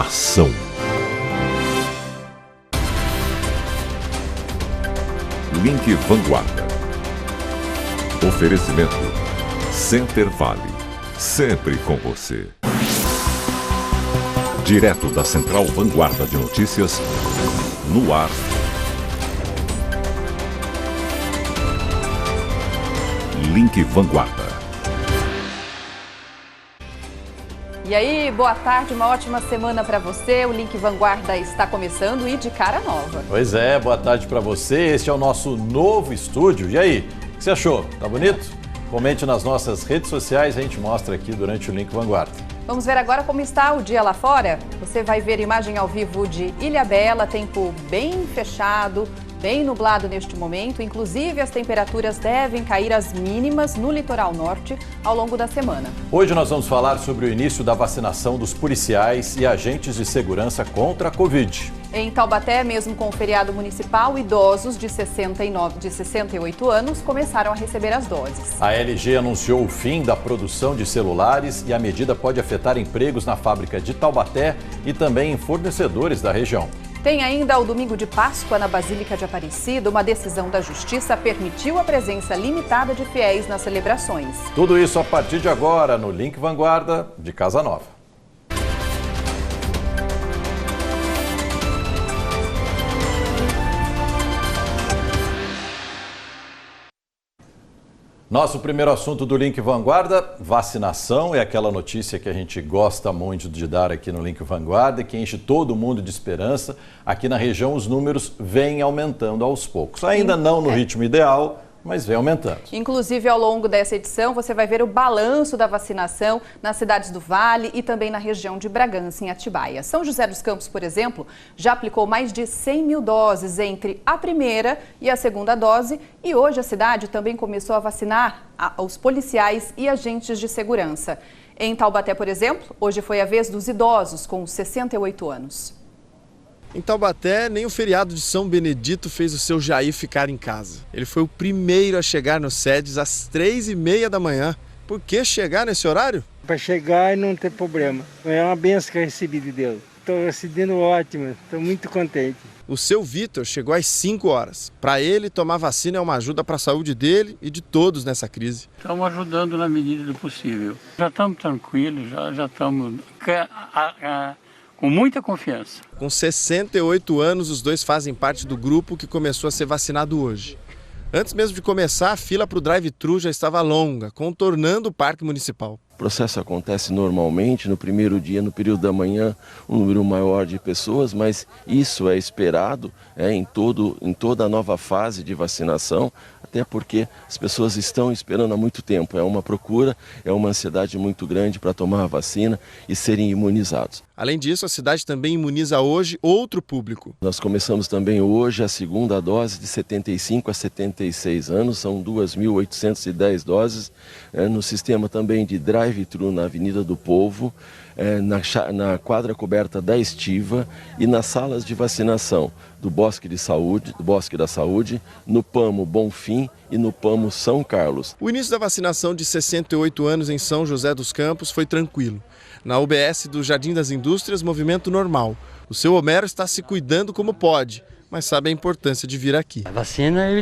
Ação. Link Vanguarda. Oferecimento Center Vale, sempre com você. Direto da Central Vanguarda de Notícias, no ar. Link Vanguarda. E aí, boa tarde, uma ótima semana para você. O Link Vanguarda está começando e de cara nova. Pois é, boa tarde para você. Este é o nosso novo estúdio. E aí, o que você achou? Tá bonito? Comente nas nossas redes sociais, a gente mostra aqui durante o Link Vanguarda. Vamos ver agora como está o dia lá fora? Você vai ver imagem ao vivo de Ilhabela, tempo bem fechado, bem nublado neste momento. Inclusive, as temperaturas devem cair às mínimas no litoral norte ao longo da semana. Hoje nós vamos falar sobre o início da vacinação dos policiais e agentes de segurança contra a Covid. Em Taubaté, mesmo com o feriado municipal, idosos de 68 anos começaram a receber as doses. A LG anunciou o fim da produção de celulares e a medida pode afetar empregos na fábrica de Taubaté e também em fornecedores da região. Tem ainda o domingo de Páscoa na Basílica de Aparecida. Uma decisão da Justiça permitiu a presença limitada de fiéis nas celebrações. Tudo isso a partir de agora no Link Vanguarda de Casa Nova. Nosso primeiro assunto do Link Vanguarda, vacinação, é aquela notícia que a gente gosta muito de dar aqui no Link Vanguarda, que enche todo mundo de esperança. Aqui na região os números vêm aumentando aos poucos. Ainda não no ritmo ideal, mas vem aumentando. Inclusive, ao longo dessa edição, você vai ver o balanço da vacinação nas cidades do Vale e também na região de Bragança, em Atibaia. São José dos Campos, por exemplo, já aplicou mais de 100 mil doses entre a primeira e a segunda dose. E hoje a cidade também começou a vacinar os policiais e agentes de segurança. Em Taubaté, por exemplo, hoje foi a vez dos idosos com 68 anos. Em Taubaté, nem o feriado de São Benedito fez o seu Jair ficar em casa. Ele foi o primeiro a chegar no SEDES às 3h30 da manhã. Por que chegar nesse horário? Para chegar e não ter problema. É uma benção que eu recebi de Deus. Estou recebendo ótimo, estou muito contente. O seu Vitor chegou às 5 horas. Para ele, tomar vacina é uma ajuda para a saúde dele e de todos nessa crise. Estamos ajudando na medida do possível. Já estamos tranquilos, já estamos com muita confiança. Com 68 anos, os dois fazem parte do grupo que começou a ser vacinado hoje. Antes mesmo de começar, a fila para o drive-thru já estava longa, contornando o Parque Municipal. O processo acontece normalmente, no primeiro dia, no período da manhã, um número maior de pessoas, mas isso é esperado em toda a nova fase de vacinação, até porque as pessoas estão esperando há muito tempo. É uma procura, é uma ansiedade muito grande para tomar a vacina e serem imunizados. Além disso, a cidade também imuniza hoje outro público. Nós começamos também hoje a segunda dose de 75 a 76 anos, são 2.810 doses, no sistema também de drive-thru na Avenida do Povo, na quadra coberta da Estiva e nas salas de vacinação do Bosque da Saúde, no Pamo Bonfim e no Pamo São Carlos. O início da vacinação de 68 anos em São José dos Campos foi tranquilo. Na UBS do Jardim das Indústrias, movimento normal. O seu Homero está se cuidando como pode, mas sabe a importância de vir aqui. A vacina é o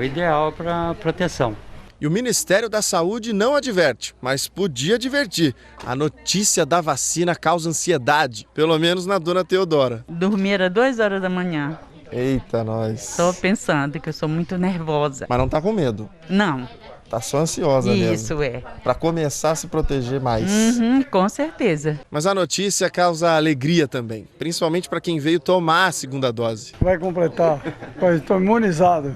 ideal para proteção. E o Ministério da Saúde não adverte, mas podia advertir. A notícia da vacina causa ansiedade, pelo menos na dona Teodora. Dormir às 2 horas da manhã. Eita, nós. Estou pensando que eu sou muito nervosa. Mas não tá com medo? Não. Tá só ansiosa mesmo. Isso é. Para começar a se proteger mais. Com certeza. Mas a notícia causa alegria também, principalmente para quem veio tomar a segunda dose. Vai completar, pois estou imunizado.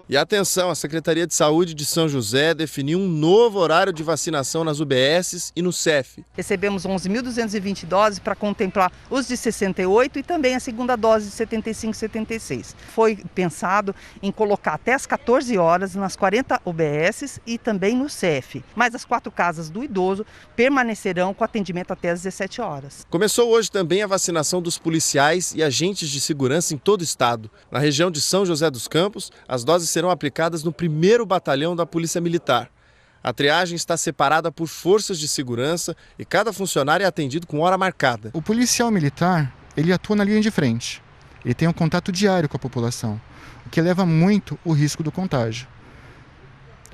E atenção, a Secretaria de Saúde de São José definiu um novo horário de vacinação nas UBSs e no CEF. Recebemos 11.220 doses para contemplar os de 68 e também a segunda dose de 75 e 76. Foi pensado em colocar até as 14 horas nas 40 UBSs e também no CEF. Mas as 4 casas do idoso permanecerão com atendimento até as 17 horas. Começou hoje também a vacinação dos policiais e agentes de segurança em todo o estado. Na região de São José dos Campos, as doses serão aplicadas no 1º Batalhão da Polícia Militar. A triagem está separada por forças de segurança e cada funcionário é atendido com hora marcada. O policial militar, ele atua na linha de frente. Ele tem um contato diário com a população, o que eleva muito o risco do contágio.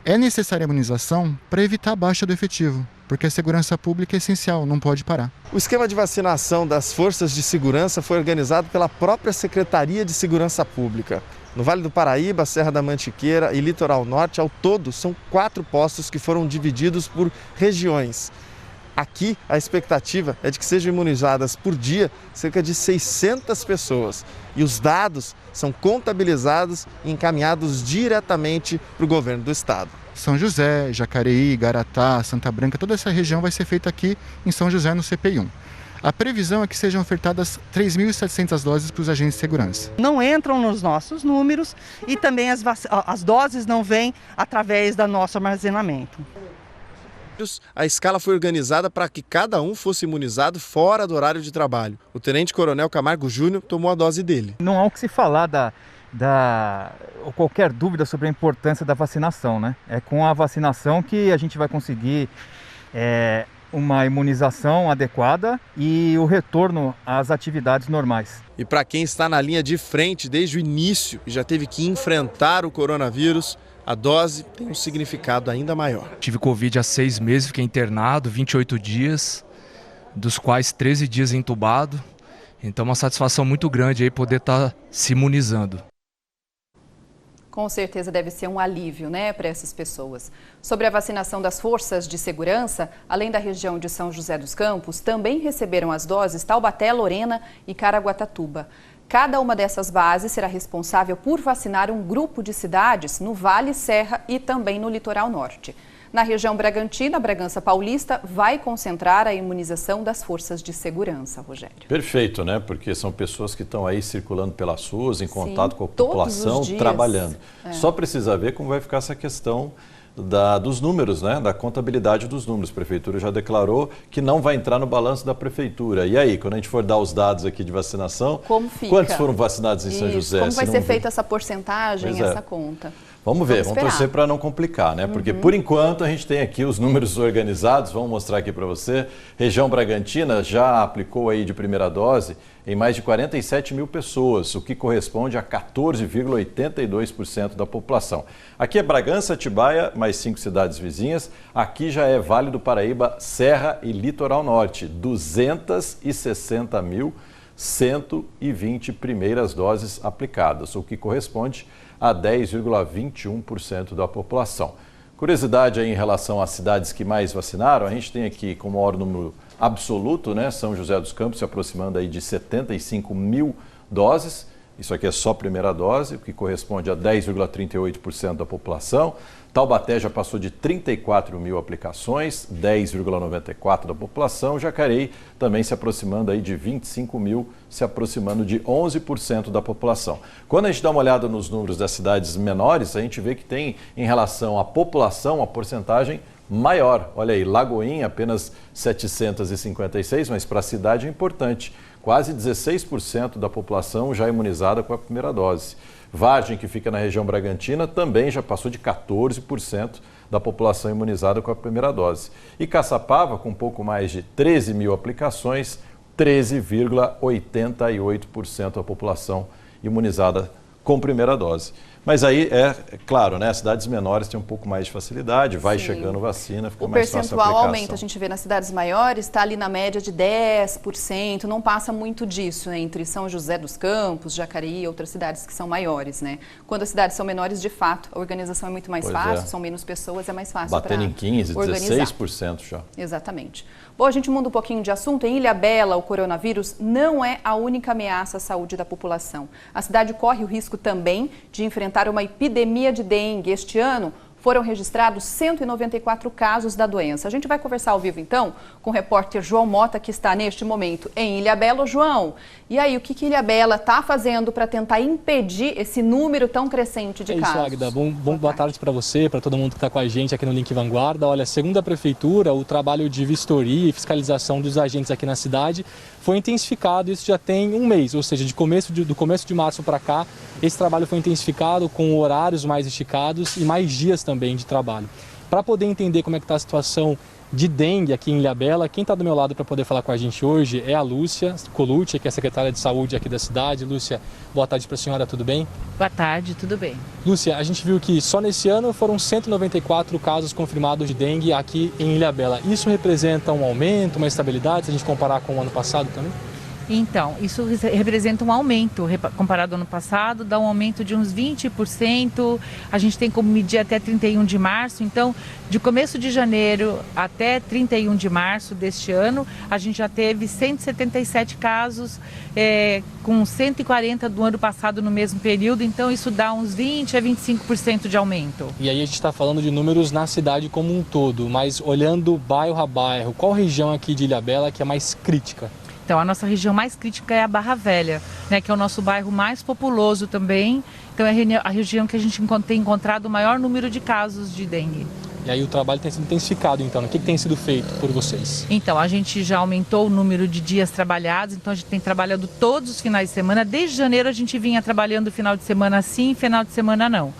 É necessária a imunização para evitar a baixa do efetivo, porque a segurança pública é essencial, não pode parar. O esquema de vacinação das forças de segurança foi organizado pela própria Secretaria de Segurança Pública. No Vale do Paraíba, Serra da Mantiqueira e Litoral Norte, ao todo, são 4 postos que foram divididos por regiões. Aqui, a expectativa é de que sejam imunizadas por dia cerca de 600 pessoas. E os dados são contabilizados e encaminhados diretamente para o governo do estado. São José, Jacareí, Garatá, Santa Branca, toda essa região vai ser feita aqui em São José, no CPI-1. A previsão é que sejam ofertadas 3.700 doses para os agentes de segurança. Não entram nos nossos números e também as doses não vêm através do nosso armazenamento. A escala foi organizada para que cada um fosse imunizado fora do horário de trabalho. O tenente-coronel Camargo Júnior tomou a dose dele. Não há o que se falar ou qualquer dúvida sobre a importância da vacinação, né? É com a vacinação que a gente vai conseguir uma imunização adequada e o retorno às atividades normais. E para quem está na linha de frente desde o início e já teve que enfrentar o coronavírus, a dose tem um significado ainda maior. Tive Covid há 6 meses, fiquei internado, 28 dias, dos quais 13 dias entubado. Então uma satisfação muito grande aí poder estar se imunizando. Com certeza deve ser um alívio, né, para essas pessoas. Sobre a vacinação das forças de segurança, além da região de São José dos Campos, também receberam as doses Taubaté, Lorena e Caraguatatuba. Cada uma dessas bases será responsável por vacinar um grupo de cidades no Vale, Serra e também no Litoral Norte. Na região Bragantina, Bragança Paulista vai concentrar a imunização das forças de segurança, Rogério. Perfeito, né? Porque são pessoas que estão aí circulando pelas ruas, em contato com a população, trabalhando. Só precisa ver como vai ficar essa questão dos números, né? Da contabilidade dos números. A Prefeitura já declarou que não vai entrar no balanço da Prefeitura. E aí, quando a gente for dar os dados aqui de vacinação, como fica? Quantos foram vacinados em São José? Como vai ser feita essa porcentagem, essa conta? Vamos ver, vamos torcer para não complicar, né? Porque por enquanto a gente tem aqui os números organizados, vamos mostrar aqui para você. Região Bragantina já aplicou aí de primeira dose em mais de 47 mil pessoas, o que corresponde a 14,82% da população. Aqui é Bragança, Atibaia, mais 5 cidades vizinhas. Aqui já é Vale do Paraíba, Serra e Litoral Norte, 260.120 primeiras doses aplicadas, o que corresponde a 10,21% da população. Curiosidade aí em relação às cidades que mais vacinaram, a gente tem aqui como maior número absoluto, né, São José dos Campos se aproximando aí de 75 mil doses. Isso aqui é só primeira dose, o que corresponde a 10,38% da população. Taubaté já passou de 34 mil aplicações, 10,94% da população. Jacareí também se aproximando aí de 25 mil, se aproximando de 11% da população. Quando a gente dá uma olhada nos números das cidades menores, a gente vê que tem, em relação à população, uma porcentagem maior. Olha aí, Lagoinha apenas 756, mas para a cidade é importante. Quase 16% da população já imunizada com a primeira dose. Vargem, que fica na região Bragantina, também já passou de 14% da população imunizada com a primeira dose. E Caçapava, com um pouco mais de 13 mil aplicações, 13,88% da população imunizada com primeira dose. Mas aí é claro, né? As cidades menores têm um pouco mais de facilidade, vai chegando vacina, ficou mais fácil a aplicação. O percentual aumenta, a gente vê nas cidades maiores, está ali na média de 10%, não passa muito disso, né? Entre São José dos Campos, Jacareí e outras cidades que são maiores, né? Quando as cidades são menores, de fato, a organização é muito mais fácil, são menos pessoas, é mais fácil batendo em 15%, organizar. 16% já. Exatamente. Bom, a gente muda um pouquinho de assunto. Em Ilhabela, o coronavírus não é a única ameaça à saúde da população. A cidade corre o risco também de enfrentar uma epidemia de dengue. Este ano foram registrados 194 casos da doença. A gente vai conversar ao vivo, então, com o repórter João Mota, que está neste momento em Ilhabela. João, e aí, o que Ilhabela está fazendo para tentar impedir esse número tão crescente de casos? É isso, Agda. Boa tarde para você, para todo mundo que está com a gente aqui no Link Vanguarda. Olha, segundo a Prefeitura, o trabalho de vistoria e fiscalização dos agentes aqui na cidade foi intensificado, isso já tem um mês, ou seja, do começo de março para cá, esse trabalho foi intensificado com horários mais esticados e mais dias também de trabalho. Para poder entender como é que está a situação de dengue aqui em Ilhabela, quem está do meu lado para poder falar com a gente hoje é a Lúcia Colucci, que é a secretária de saúde aqui da cidade. Lúcia, boa tarde para a senhora, tudo bem? Boa tarde, tudo bem. Lúcia, a gente viu que só nesse ano foram 194 casos confirmados de dengue aqui em Ilhabela. Isso representa um aumento, uma estabilidade, se a gente comparar com o ano passado também? Então, isso representa um aumento, comparado ao ano passado, dá um aumento de uns 20%, a gente tem como medir até 31 de março, então, de começo de janeiro até 31 de março deste ano, a gente já teve 177 casos, com 140 do ano passado no mesmo período, então isso dá uns 20% a 25% de aumento. E aí a gente está falando de números na cidade como um todo, mas olhando bairro a bairro, qual região aqui de Ilhabela que é mais crítica? Então, a nossa região mais crítica é a Barra Velha, né, que é o nosso bairro mais populoso também. Então, é a região que a gente tem encontrado o maior número de casos de dengue. E aí o trabalho tem sido intensificado, então. O que tem sido feito por vocês? Então, a gente já aumentou o número de dias trabalhados, então a gente tem trabalhado todos os finais de semana. Desde janeiro a gente vinha trabalhando final de semana sim, final de semana não.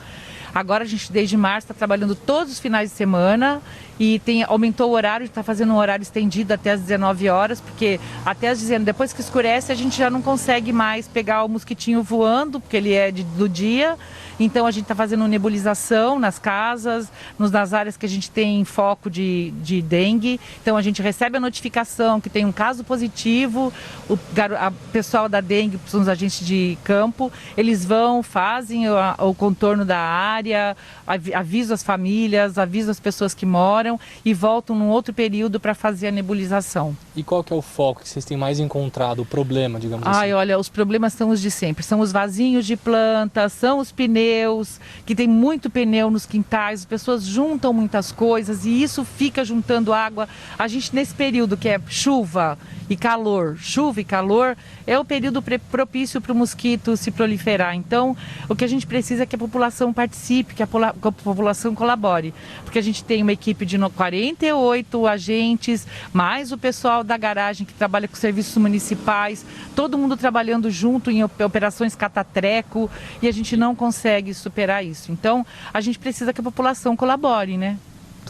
Agora a gente, desde março, está trabalhando todos os finais de semana e aumentou o horário, está fazendo um horário estendido até as 19 horas, porque até as 19, depois que escurece, a gente já não consegue mais pegar o mosquitinho voando, porque ele é do dia. Então a gente está fazendo nebulização nas casas, nas áreas que a gente tem foco de dengue. Então a gente recebe a notificação que tem um caso positivo, o pessoal da dengue, são os agentes de campo, eles vão, fazem o contorno da área, avisam as famílias, avisam as pessoas que moram e voltam num outro período para fazer a nebulização. E qual que é o foco que vocês têm mais encontrado, o problema, digamos assim? Olha, os problemas são os de sempre, são os vasinhos de planta, são os pneus, que tem muito pneu nos quintais, as pessoas juntam muitas coisas e isso fica juntando água. A gente, nesse período que é chuva e calor, é o período propício para o mosquito se proliferar. Então, o que a gente precisa é que a população participe, que a população colabore, porque a gente tem uma equipe de 48 agentes, mais o pessoal da garagem que trabalha com serviços municipais, todo mundo trabalhando junto em operações catatreco e a gente não consegue superar isso. Então, a gente precisa que a população colabore, né?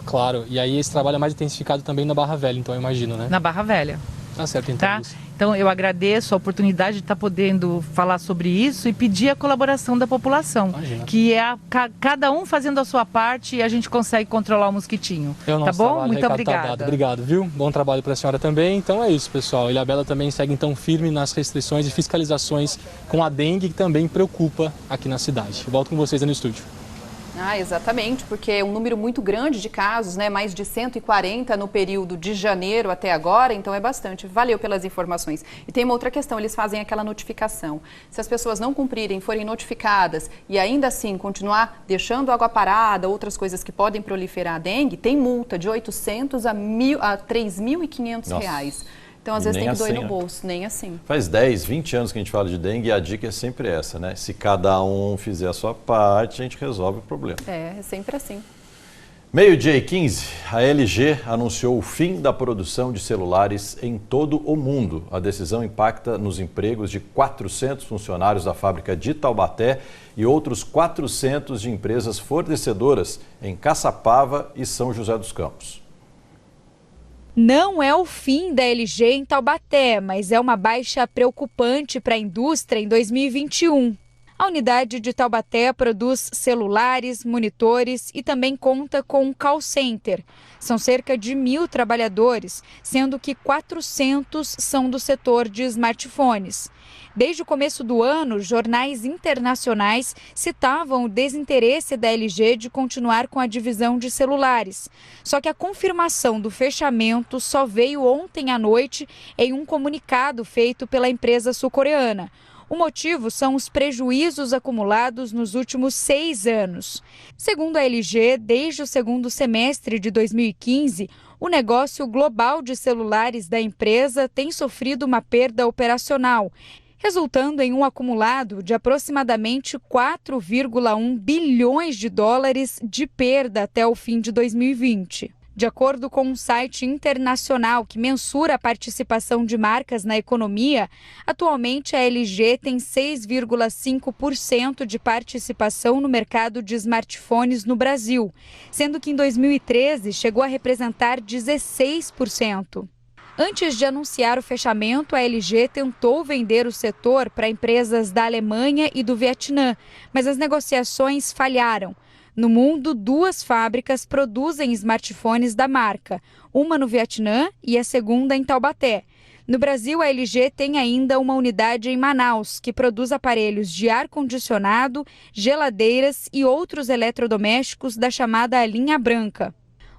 Claro, e aí esse trabalho é mais intensificado também na Barra Velha, então eu imagino, né? Na Barra Velha. Tá certo, então. Tá? Então eu agradeço a oportunidade de estar podendo falar sobre isso e pedir a colaboração da população, Imagina. Que é cada um fazendo a sua parte e a gente consegue controlar o mosquitinho. Tá bom? Muito obrigada. Obrigado, viu? Bom trabalho para a senhora também. Então é isso, pessoal. Ilhabela também segue então firme nas restrições e fiscalizações com a dengue, que também preocupa aqui na cidade. Volto com vocês aí no estúdio. Exatamente, porque é um número muito grande de casos, né? Mais de 140 no período de janeiro até agora, então é bastante. Valeu pelas informações. E tem uma outra questão, eles fazem aquela notificação. Se as pessoas não cumprirem, forem notificadas e ainda assim continuar deixando água parada, outras coisas que podem proliferar a dengue, tem multa de R$800 a R$3.500. Então, às vezes tem que doer no bolso, nem assim. Faz 10, 20 anos que a gente fala de dengue e a dica é sempre essa, né? Se cada um fizer a sua parte, a gente resolve o problema. É sempre assim. 12h15, a LG anunciou o fim da produção de celulares em todo o mundo. A decisão impacta nos empregos de 400 funcionários da fábrica de Taubaté e outros 400 de empresas fornecedoras em Caçapava e São José dos Campos. Não é o fim da LG em Taubaté, mas é uma baixa preocupante para a indústria em 2021. A unidade de Taubaté produz celulares, monitores e também conta com um call center. São cerca de 1.000 trabalhadores, sendo que 400 são do setor de smartphones. Desde o começo do ano, jornais internacionais citavam o desinteresse da LG de continuar com a divisão de celulares. Só que a confirmação do fechamento só veio ontem à noite em um comunicado feito pela empresa sul-coreana. O motivo são os prejuízos acumulados nos últimos 6 anos. Segundo a LG, desde o segundo semestre de 2015, o negócio global de celulares da empresa tem sofrido uma perda operacional, resultando em um acumulado de aproximadamente 4,1 bilhões de dólares de perda até o fim de 2020. De acordo com um site internacional que mensura a participação de marcas na economia, atualmente a LG tem 6,5% de participação no mercado de smartphones no Brasil, sendo que em 2013 chegou a representar 16%. Antes de anunciar o fechamento, a LG tentou vender o setor para empresas da Alemanha e do Vietnã, mas as negociações falharam. No mundo, 2 fábricas produzem smartphones da marca, uma no Vietnã e a segunda em Taubaté. No Brasil, a LG tem ainda uma unidade em Manaus, que produz aparelhos de ar-condicionado, geladeiras e outros eletrodomésticos da chamada linha branca.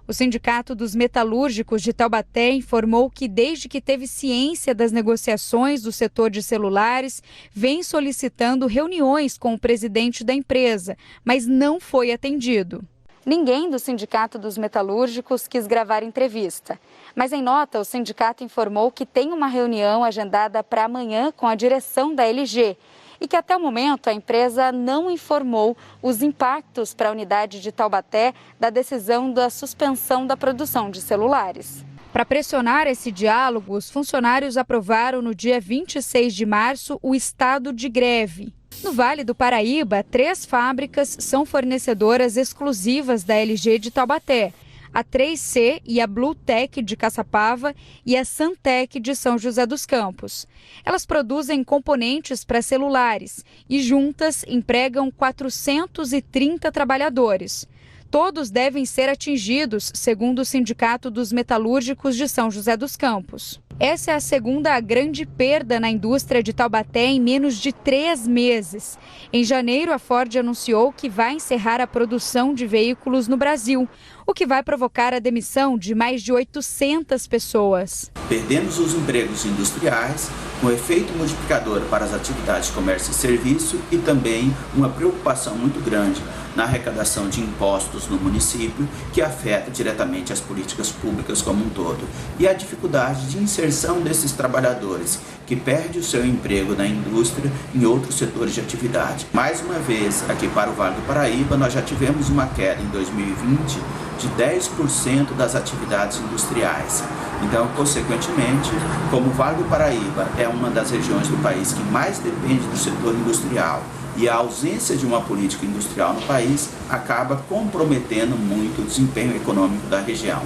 O Sindicato dos Metalúrgicos de Taubaté informou que, desde que teve ciência das negociações do setor de celulares, vem solicitando reuniões com o presidente da empresa, mas não foi atendido. Ninguém do Sindicato dos Metalúrgicos quis gravar entrevista. Mas em nota, o sindicato informou que tem uma reunião agendada para amanhã com a direção da LG e que até o momento a empresa não informou os impactos para a unidade de Taubaté da decisão da suspensão da produção de celulares. Para pressionar esse diálogo, os funcionários aprovaram no dia 26 de março o estado de greve. No Vale do Paraíba, 3 fábricas são fornecedoras exclusivas da LG de Taubaté: a 3C e a Bluetech de Caçapava e a Santec de São José dos Campos. Elas produzem componentes para celulares e juntas empregam 430 trabalhadores. Todos devem ser atingidos, segundo o Sindicato dos Metalúrgicos de São José dos Campos. Essa é a segunda grande perda na indústria de Taubaté em menos de 3 meses. Em janeiro, a Ford anunciou que vai encerrar a produção de veículos no Brasil, o que vai provocar a demissão de mais de 800 pessoas. Perdemos os empregos industriais, com efeito multiplicador para as atividades de comércio e serviço e também uma preocupação muito grande na arrecadação de impostos no município, que afeta diretamente as políticas públicas como um todo. E a dificuldade de inserção desses trabalhadores, que perdem o seu emprego na indústria em outros setores de atividade. Mais uma vez, aqui para o Vale do Paraíba, nós já tivemos uma queda em 2020 de 10% das atividades industriais. Então, consequentemente, como o Vale do Paraíba é uma das regiões do país que mais depende do setor industrial, e a ausência de uma política industrial no país acaba comprometendo muito o desempenho econômico da região.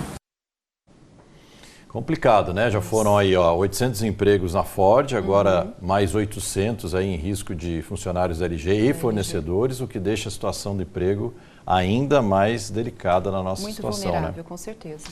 Complicado, né? Já foram aí 800 empregos na Ford, agora mais 800 aí em risco de funcionários da LG e fornecedores, o que deixa a situação do emprego ainda mais delicada na nossa situação. Muito vulnerável, né? Com certeza.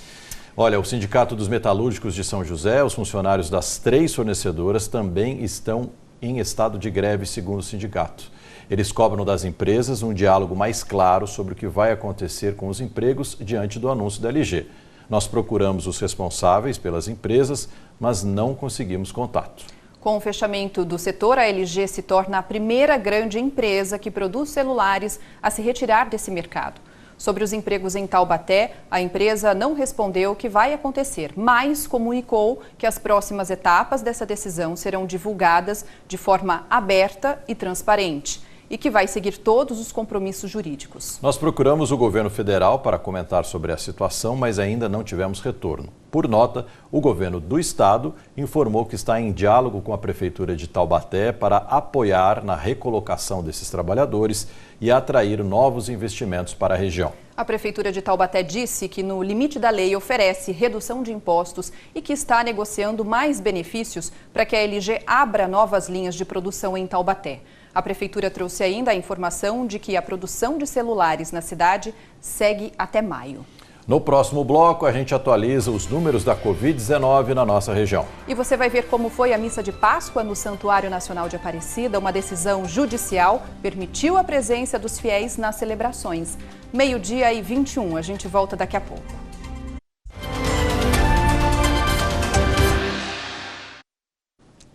Olha, o Sindicato dos Metalúrgicos de São José, os funcionários das 3 fornecedoras também estão em estado de greve, segundo o sindicato. Eles cobram das empresas um diálogo mais claro sobre o que vai acontecer com os empregos diante do anúncio da LG. Nós procuramos os responsáveis pelas empresas, mas não conseguimos contato. Com o fechamento do setor, a LG se torna a primeira grande empresa que produz celulares a se retirar desse mercado. Sobre os empregos em Taubaté, a empresa não respondeu o que vai acontecer, mas comunicou que as próximas etapas dessa decisão serão divulgadas de forma aberta e transparente e que vai seguir todos os compromissos jurídicos. Nós procuramos o governo federal para comentar sobre a situação, mas ainda não tivemos retorno. Por nota, o governo do estado informou que está em diálogo com a prefeitura de Taubaté para apoiar na recolocação desses trabalhadores e atrair novos investimentos para a região. A Prefeitura de Taubaté disse que, no limite da lei, oferece redução de impostos e que está negociando mais benefícios para que a LG abra novas linhas de produção em Taubaté. A Prefeitura trouxe ainda a informação de que a produção de celulares na cidade segue até maio. No próximo bloco, a gente atualiza os números da Covid-19 na nossa região. E você vai ver como foi a missa de Páscoa no Santuário Nacional de Aparecida. Uma decisão judicial permitiu a presença dos fiéis nas celebrações. 12h21, a gente volta daqui a pouco.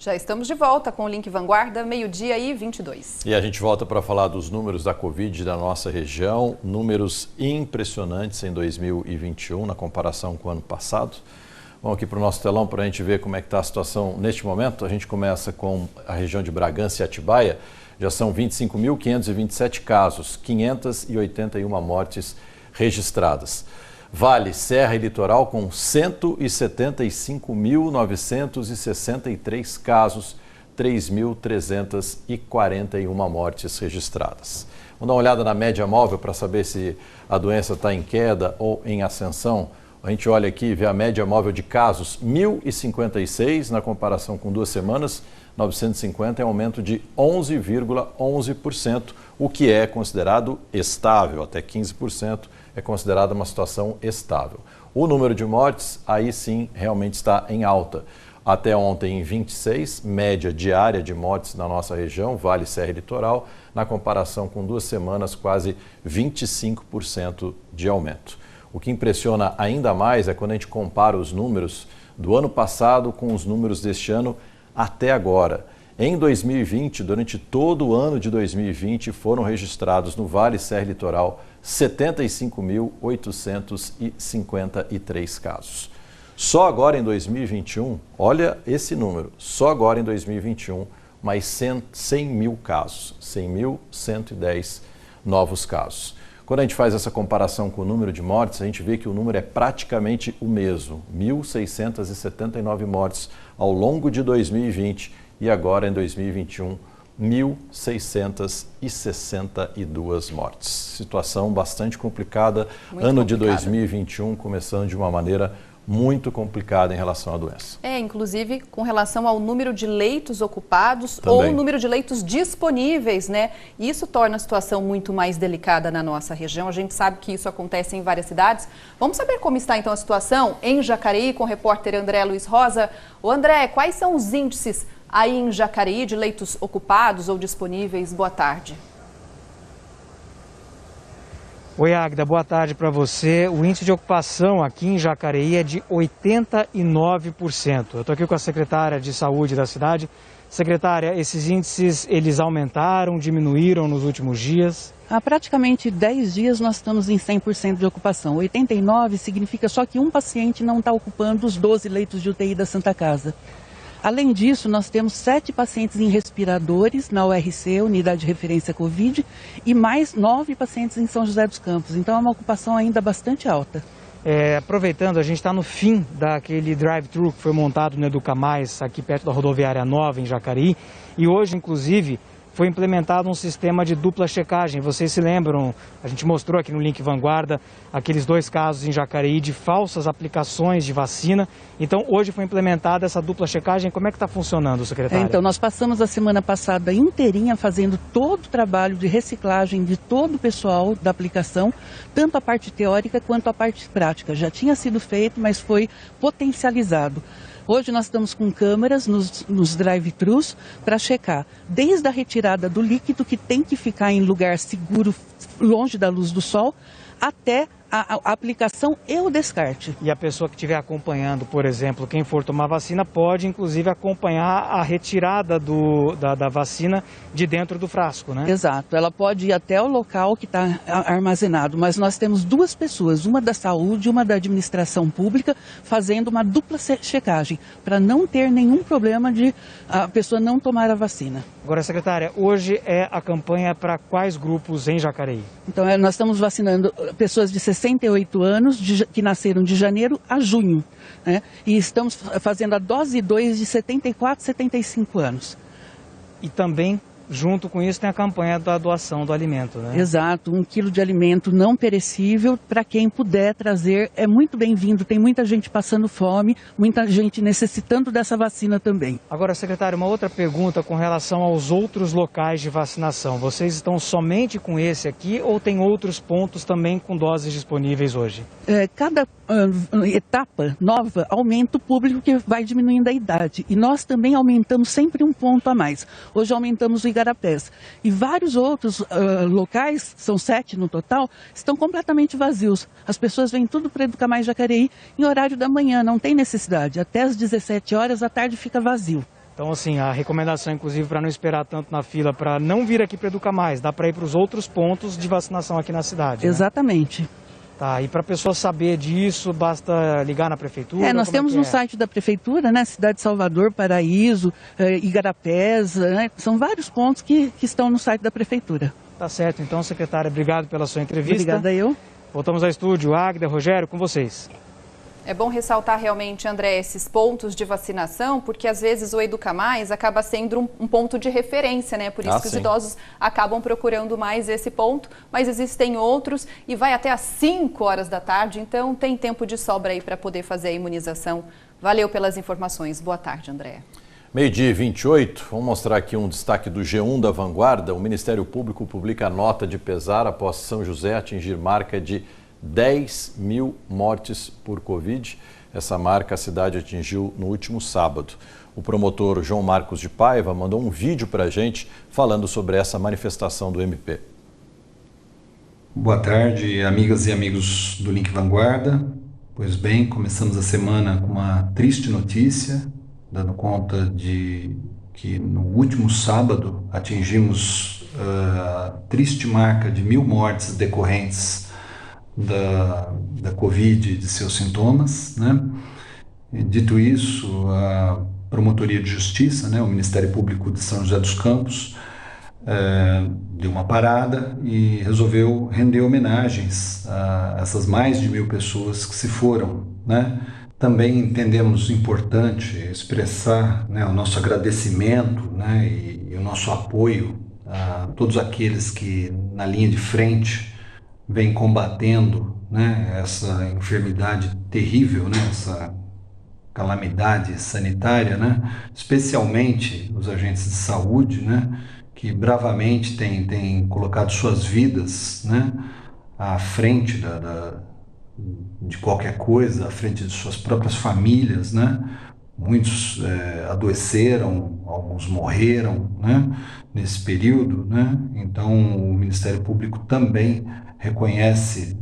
Já estamos de volta com o Link Vanguarda, 12h22. E a gente volta para falar dos números da Covid da nossa região, números impressionantes em 2021 na comparação com o ano passado. Vamos aqui para o nosso telão para a gente ver como é que está a situação neste momento. A gente começa com a região de Bragança e Atibaia. Já são 25.527 casos, 581 mortes registradas. Vale, Serra e Litoral com 175.963 casos, 3.341 mortes registradas. Vamos dar uma olhada na média móvel para saber se a doença está em queda ou em ascensão. A gente olha aqui e vê a média móvel de casos, 1.056 na comparação com 2 semanas, 950 é um aumento de 11,11%, o que é considerado estável, até 15% é considerada uma situação estável. O número de mortes, aí sim, realmente está em alta. Até ontem, em 26, média diária de mortes na nossa região, Vale, Serra e Litoral, na comparação com 2 semanas, quase 25% de aumento. O que impressiona ainda mais é quando a gente compara os números do ano passado com os números deste ano até agora. Em 2020, durante todo o ano de 2020, foram registrados no Vale, Serra e Litoral 75.853 casos. Só agora em 2021, olha esse número, só agora em 2021, mais 100 mil casos, 100.110 novos casos. Quando a gente faz essa comparação com o número de mortes, a gente vê que o número é praticamente o mesmo, 1.679 mortes ao longo de 2020 e agora em 2021, 1.662 mortes. Situação bastante complicada, ano de 2021 começando de uma maneira muito complicada em relação à doença. Inclusive com relação ao número de leitos ocupados Também. ou o número de leitos disponíveis, né? Isso torna a situação muito mais delicada na nossa região. A gente sabe que isso acontece em várias cidades. Vamos saber como está então a situação em Jacareí com o repórter André Luiz Rosa. Ô André, quais são os índices aí em Jacareí de leitos ocupados ou disponíveis? Boa tarde. Oi, Águida, boa tarde para você. O índice de ocupação aqui em Jacareí é de 89%. Eu estou aqui com a secretária de saúde da cidade. Secretária, esses índices, eles aumentaram, diminuíram nos últimos dias? Há praticamente 10 dias nós estamos em 100% de ocupação. 89 significa só que um paciente não está ocupando os 12 leitos de UTI da Santa Casa. Além disso, nós temos 7 pacientes em respiradores na URC, Unidade de Referência Covid, e mais 9 pacientes em São José dos Campos. Então é uma ocupação ainda bastante alta. Aproveitando, a gente está no fim daquele drive-thru que foi montado no Educa Mais, aqui perto da Rodoviária Nova, em Jacareí, e hoje, inclusive, foi implementado um sistema de dupla checagem. Vocês se lembram, a gente mostrou aqui no Link Vanguarda, aqueles 2 casos em Jacareí de falsas aplicações de vacina. Então, hoje foi implementada essa dupla checagem. Como é que está funcionando, secretária? Então, nós passamos a semana passada inteirinha fazendo todo o trabalho de reciclagem de todo o pessoal da aplicação, tanto a parte teórica quanto a parte prática. Já tinha sido feito, mas foi potencializado. Hoje nós estamos com câmeras nos drive-thrus para checar desde a retirada do líquido, que tem que ficar em lugar seguro, longe da luz do sol, até a aplicação e o descarte. E a pessoa que estiver acompanhando, por exemplo, quem for tomar vacina, pode inclusive acompanhar a retirada da vacina de dentro do frasco, né? Exato, ela pode ir até o local que está armazenado, mas nós temos 2 pessoas, uma da saúde e uma da administração pública, fazendo uma dupla checagem, para não ter nenhum problema de a pessoa não tomar a vacina. Agora, secretária, hoje é a campanha para quais grupos em Jacareí? Então, nós estamos vacinando pessoas de 68 anos, que nasceram de janeiro a junho, né? E estamos fazendo a dose 2 de 74 a 75 anos. E também, junto com isso, tem a campanha da doação do alimento, né? Exato, 1 quilo de alimento não perecível, para quem puder trazer, é muito bem-vindo. Tem muita gente passando fome, muita gente necessitando dessa vacina também. Agora, secretário, uma outra pergunta com relação aos outros locais de vacinação. Vocês estão somente com esse aqui ou tem outros pontos também com doses disponíveis hoje? Cada etapa nova aumenta o público, que vai diminuindo a idade. E nós também aumentamos sempre um ponto a mais. Hoje aumentamos o Igarapés. E vários outros locais, são 7 no total, estão completamente vazios. As pessoas vêm tudo para Educa Mais Jacareí em horário da manhã, não tem necessidade. Até às 17 horas à tarde fica vazio. Então, assim, a recomendação, inclusive, para não esperar tanto na fila, para não vir aqui para Educa Mais, dá para ir para os outros pontos de vacinação aqui na cidade, né? Exatamente. Tá, e para a pessoa saber disso, basta ligar na prefeitura? Nós temos no site da prefeitura, né? Cidade de Salvador, Paraíso, Igarapés, né? São vários pontos que estão no site da prefeitura. Tá certo, então, secretária, obrigado pela sua entrevista. Obrigada eu. Voltamos ao estúdio. Águida, Rogério, com vocês. É bom ressaltar realmente, André, esses pontos de vacinação, porque às vezes o Educa Mais acaba sendo um ponto de referência, né? Por isso que os idosos acabam procurando mais esse ponto, mas existem outros e vai até às 5 horas da tarde, então tem tempo de sobra aí para poder fazer a imunização. Valeu pelas informações. Boa tarde, André. 12h28, vamos mostrar aqui um destaque do G1 da Vanguarda. O Ministério Público publica nota de pesar após São José atingir marca de 10 mil mortes por Covid. Essa marca a cidade atingiu no último sábado. O promotor João Marcos de Paiva mandou um vídeo para a gente falando sobre essa manifestação do MP. Boa tarde, amigas e amigos do Link Vanguarda. Pois bem, começamos a semana com uma triste notícia, dando conta de que no último sábado atingimos a triste marca de 1000 mortes decorrentes da Covid e de seus sintomas, né? E, dito isso, a Promotoria de Justiça, né, o Ministério Público de São José dos Campos, deu uma parada e resolveu render homenagens a essas mais de 1000 pessoas que se foram, né? Também entendemos importante expressar, né, o nosso agradecimento, né, e o nosso apoio a todos aqueles que na linha de frente vêm combatendo, né, essa enfermidade terrível, né, essa calamidade sanitária, né, especialmente os agentes de saúde, né, que bravamente têm colocado suas vidas, né, à frente de qualquer coisa, à frente de suas próprias famílias, né? Muitos adoeceram, alguns morreram, né? Nesse período, né? Então o Ministério Público também reconhece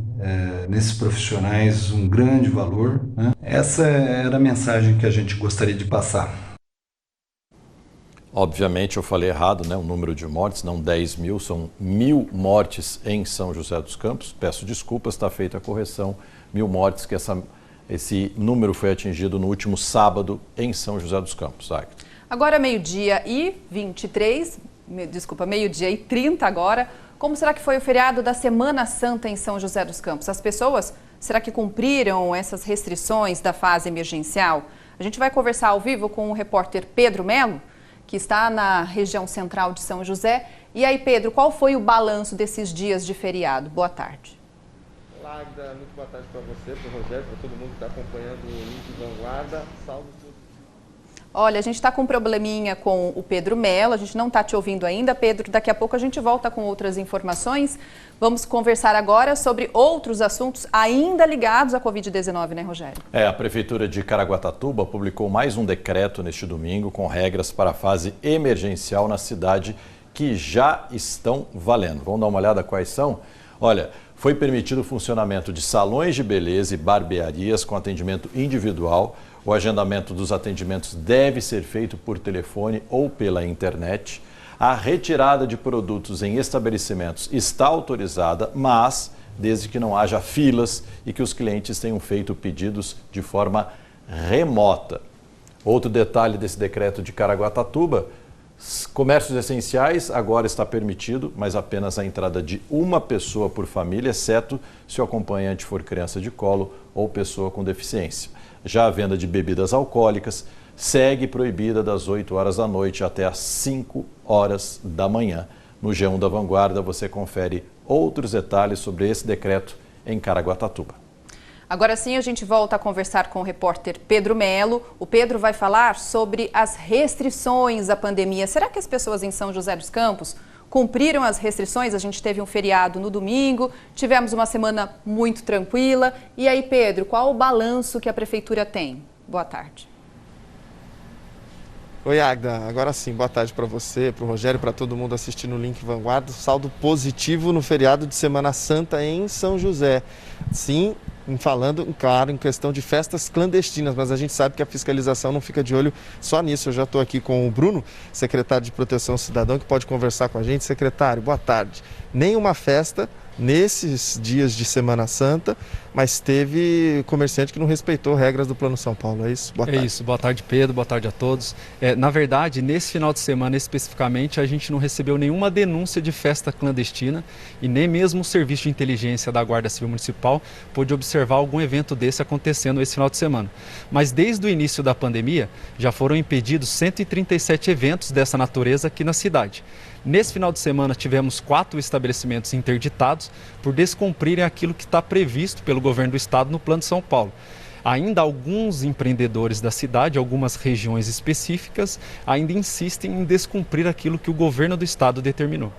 nesses profissionais um grande valor, né? Essa era a mensagem que a gente gostaria de passar. Obviamente eu falei errado, né? O número de mortes, não 10 mil, são 1000 mortes em São José dos Campos. Peço desculpas, está feita a correção. 1000 mortes, que esse número foi atingido no último sábado em São José dos Campos. Agora meio-dia e 23, meio-dia e 30 agora. Como será que foi o feriado da Semana Santa em São José dos Campos? As pessoas, será que cumpriram essas restrições da fase emergencial? A gente vai conversar ao vivo com o repórter Pedro Melo, que está na região central de São José. E aí, Pedro, qual foi o balanço desses dias de feriado? Boa tarde. Olá, Agda, muito boa tarde para você, para o Rogério, para todo mundo que está acompanhando o Link Vanguarda. Salve tudo. Olha, a gente está com um probleminha com o Pedro Melo, a gente não está te ouvindo ainda. Pedro, daqui a pouco a gente volta com outras informações. Vamos conversar agora sobre outros assuntos ainda ligados à Covid-19, né, Rogério? A Prefeitura de Caraguatatuba publicou mais um decreto neste domingo com regras para a fase emergencial na cidade que já estão valendo. Vamos dar uma olhada quais são? Olha, foi permitido o funcionamento de salões de beleza e barbearias com atendimento individual. O agendamento dos atendimentos deve ser feito por telefone ou pela internet. A retirada de produtos em estabelecimentos está autorizada, mas desde que não haja filas e que os clientes tenham feito pedidos de forma remota. Outro detalhe desse decreto de Caraguatatuba: comércios essenciais agora está permitido, mas apenas a entrada de uma pessoa por família, exceto se o acompanhante for criança de colo ou pessoa com deficiência. Já a venda de bebidas alcoólicas segue proibida das 8 horas da noite até às 5 horas da manhã. No G1 da Vanguarda você confere outros detalhes sobre esse decreto em Caraguatatuba. Agora sim a gente volta a conversar com o repórter Pedro Melo. O Pedro vai falar sobre as restrições à pandemia. Será que as pessoas em São José dos Campos cumpriram as restrições? A gente teve um feriado no domingo, tivemos uma semana muito tranquila. E aí, Pedro, qual o balanço que a Prefeitura tem? Boa tarde. Oi, Agda. Agora sim, boa tarde para você, para o Rogério, para todo mundo assistindo o Link Vanguarda. Saldo positivo no feriado de Semana Santa em São José. Sim, falando, claro, em questão de festas clandestinas, mas a gente sabe que a fiscalização não fica de olho só nisso. Eu já estou aqui com o Bruno, secretário de Proteção ao Cidadão, que pode conversar com a gente. Secretário, boa tarde. Nenhuma festa nesses dias de Semana Santa, mas teve comerciante que não respeitou regras do Plano São Paulo, é isso? Boa tarde. É isso, boa tarde Pedro, boa tarde a todos. Na verdade, nesse final de semana especificamente, a gente não recebeu nenhuma denúncia de festa clandestina e nem mesmo o Serviço de Inteligência da Guarda Civil Municipal pôde observar algum evento desse acontecendo esse final de semana. Mas desde o início da pandemia, já foram impedidos 137 eventos dessa natureza aqui na cidade. Nesse final de semana tivemos 4 estabelecimentos interditados por descumprirem aquilo que está previsto pelo governo do estado no Plano de São Paulo. Ainda alguns empreendedores da cidade, algumas regiões específicas, ainda insistem em descumprir aquilo que o governo do estado determinou.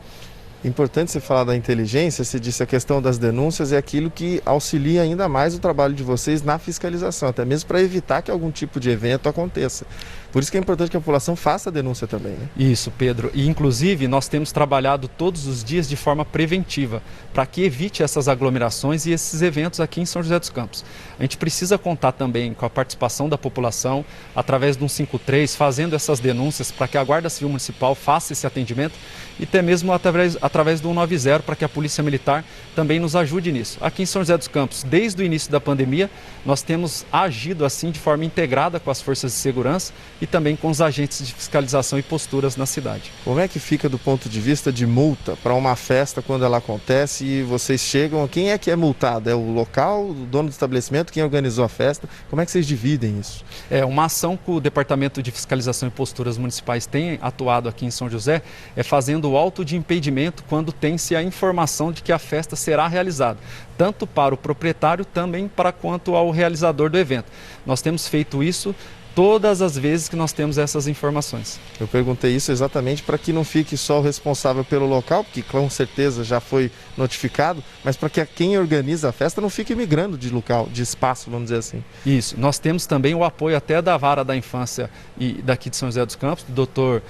Importante você falar da inteligência, você disse a questão das denúncias é aquilo que auxilia ainda mais o trabalho de vocês na fiscalização, até mesmo para evitar que algum tipo de evento aconteça. Por isso que é importante que a população faça a denúncia também, né? Isso, Pedro. E inclusive nós temos trabalhado todos os dias de forma preventiva para que evite essas aglomerações e esses eventos aqui em São José dos Campos. A gente precisa contar também com a participação da população através do 153, fazendo essas denúncias para que a Guarda Civil Municipal faça esse atendimento e até mesmo através do 190 para que a Polícia Militar também nos ajude nisso. Aqui em São José dos Campos, desde o início da pandemia, nós temos agido assim de forma integrada com as forças de segurança e também com os agentes de fiscalização e posturas na cidade. Como é que fica do ponto de vista de multa para uma festa quando ela acontece e vocês chegam, quem é que é multado? É o local, o dono do estabelecimento, quem organizou a festa? Como é que vocês dividem isso? Uma ação que o Departamento de Fiscalização e Posturas Municipais tem atuado aqui em São José é fazendo o auto de impedimento quando tem-se a informação de que a festa será realizada, tanto para o proprietário também para quanto ao realizador do evento. Nós temos feito isso todas as vezes que nós temos essas informações. Eu perguntei isso exatamente para que não fique só o responsável pelo local, porque com certeza já foi notificado, mas para que quem organiza a festa não fique migrando de local, de espaço, vamos dizer assim. Isso. Nós temos também o apoio até da Vara da Infância e daqui de São José dos Campos, do Dr.